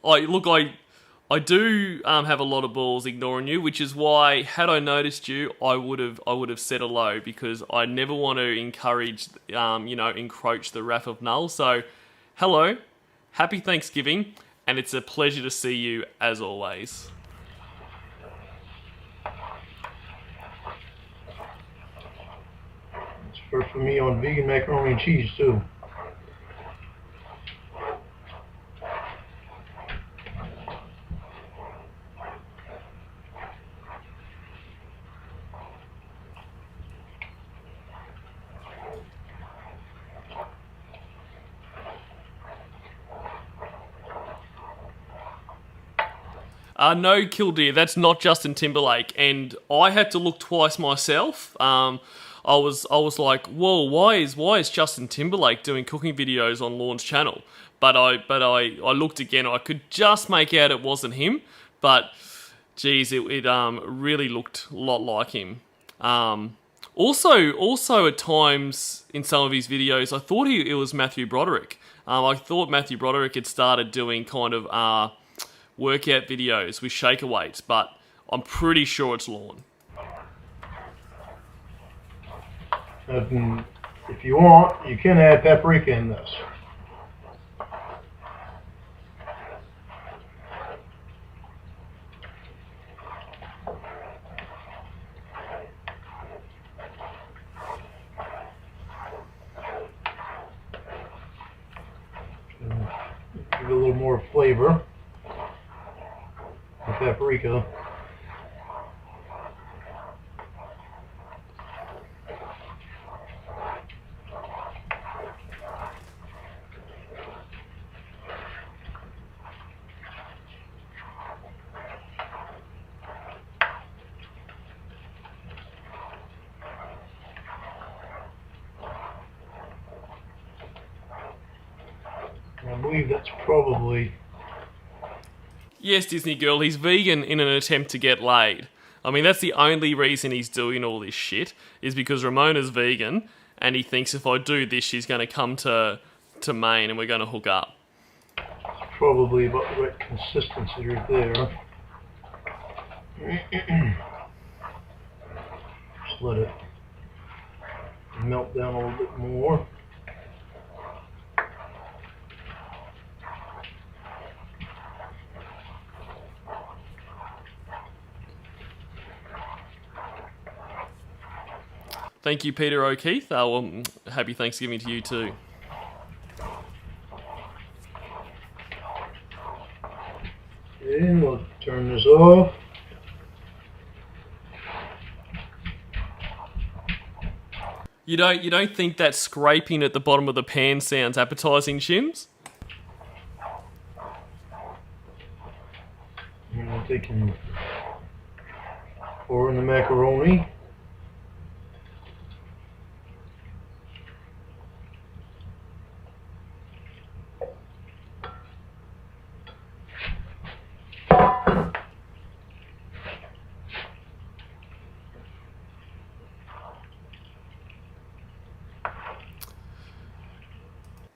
I do have a lot of balls ignoring you, which is why, had I noticed you, I would have said hello, because I never want to encourage, encroach the wrath of Null. So, hello, happy Thanksgiving, and it's a pleasure to see you as always. It's first for me on vegan macaroni and cheese too. No, Killdeer, that's not Justin Timberlake, and I had to look twice myself. I was like, whoa, why is Justin Timberlake doing cooking videos on Lorne's channel? But I looked again, I could just make out it wasn't him, but geez, it really looked a lot like him. Also at times in some of his videos, I thought it was Matthew Broderick. I thought Matthew Broderick had started doing kind of workout videos with shaker weights, but I'm pretty sure it's Lorne. If you want, you can add paprika in this. Give it a little more flavor. The paprika. I believe that's probably... Yes, Disney girl, he's vegan in an attempt to get laid. I mean, that's the only reason he's doing all this shit, is because Ramona's vegan, and he thinks if I do this, she's going to come to Maine and we're going to hook up. Probably about the right consistency right there. Just let it melt down a little bit more. Thank you, Peter O'Keefe. Happy Thanksgiving to you too. Okay, we'll turn this off. You don't think that scraping at the bottom of the pan sounds appetizing, Shims? And we're taking pour in the macaroni.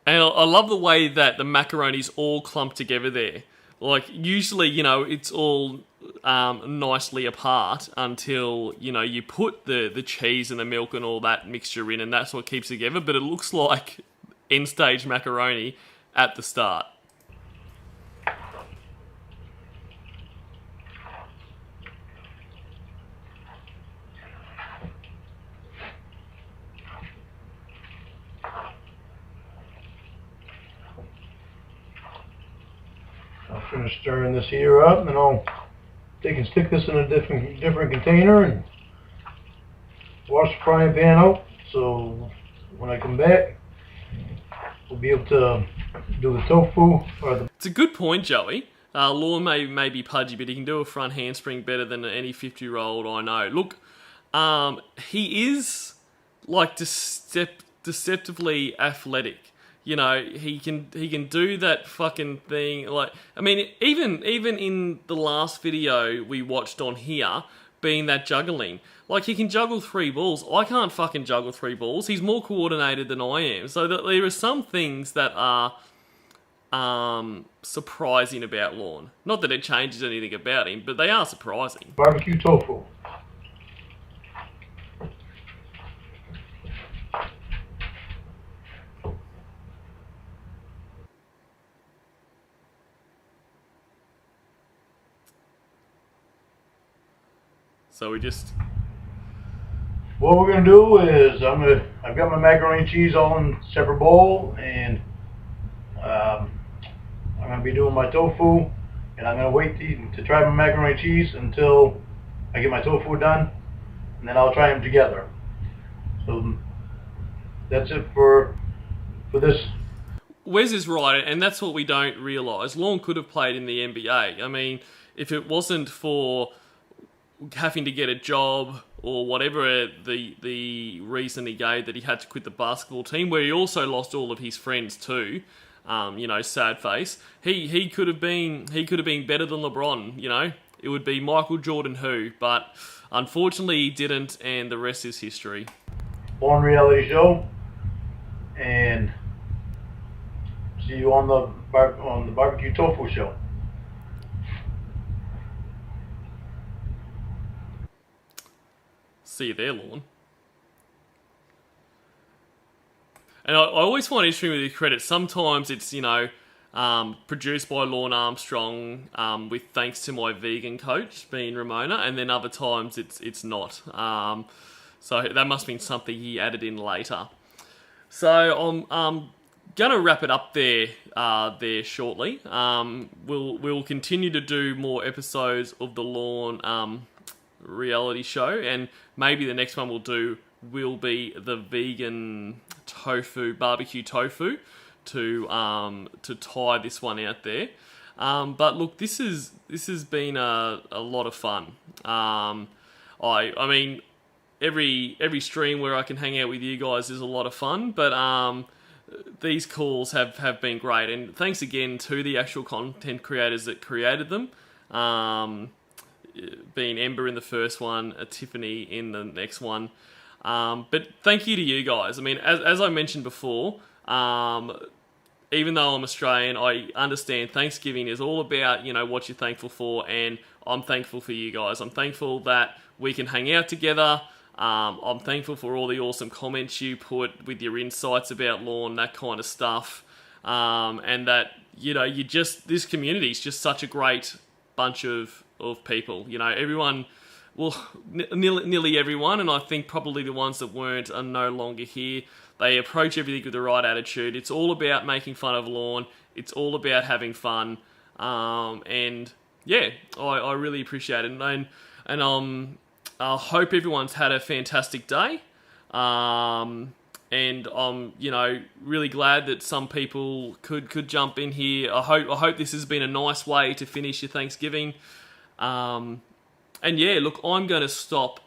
And I love the way that the macaroni's all clumped together there. Like, usually, it's all nicely apart until, you put the cheese and the milk and all that mixture in, and that's what keeps it together. But it looks like end-stage macaroni at the start. I'll finish stirring this here up, and then I'll take and stick this in a different container and wash the frying pan out. So when I come back, we'll be able to do the tofu. It's a good point, Joey. Lorne may be pudgy, but he can do a front handspring better than any 50-year-old I know. Look, he is like deceptively athletic. You know, he can do that fucking thing. Like, I mean, even in the last video we watched on here, being that juggling, like he can juggle 3 balls. I can't fucking juggle 3 balls. He's more coordinated than I am. So there are some things that are surprising about Lorne. Not that it changes anything about him, but they are surprising. Barbecue tofu. So we just... What we're gonna do is I've got my macaroni and cheese all in a separate bowl, and I'm gonna be doing my tofu, and I'm gonna wait to try my macaroni and cheese until I get my tofu done, and then I'll try them together. So that's it for this. Wes is right, and that's what we don't realise. Lorne could have played in the NBA. I mean, if it wasn't for having to get a job or whatever the reason he gave that he had to quit the basketball team, where he also lost all of his friends too, you know, sad face. He could have been better than LeBron. You know, it would be Michael Jordan who, but unfortunately he didn't, and the rest is history. Lorne reality show, and see you on the barbecue tofu show. See you there, Lorne. And I always find it interesting with these credits. Sometimes it's, you know, produced by Lorne Armstrong with thanks to my vegan coach, being Ramona, and then other times it's not. So that must have been something he added in later. So I'm gonna wrap it up there shortly. We'll continue to do more episodes of the Lorne reality show, and maybe the next one we'll do will be the vegan barbecue tofu to tie this one out there. But look, this has been a lot of fun. I mean, every stream where I can hang out with you guys is a lot of fun, but these calls have been great, and thanks again to the actual content creators that created them. Being Ember in the first one, Tiffany in the next one. But thank you to you guys. I mean, as I mentioned before, even though I'm Australian, I understand Thanksgiving is all about, you know, what you're thankful for, and I'm thankful for you guys. I'm thankful that we can hang out together. I'm thankful for all the awesome comments you put with your insights about Lorne, that kind of stuff. And that, you know, this community is just such a great bunch of people. You know, everyone, well, nearly everyone, and I think probably the ones that weren't are no longer here. They approach everything with the right attitude. It's all about making fun of Lorne. It's all about having fun. And yeah, I really appreciate it. And I hope everyone's had a fantastic day. And I'm, you know, really glad that some people could jump in here. I hope this has been a nice way to finish your Thanksgiving. And yeah, look, I'm going to stop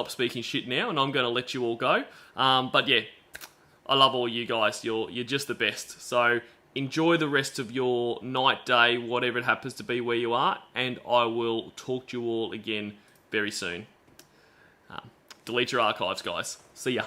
speaking shit now, and I'm going to let you all go. But yeah, I love all you guys. You're just the best. So enjoy the rest of your night, day, whatever it happens to be where you are, and I will talk to you all again very soon. Delete your archives, guys. See ya.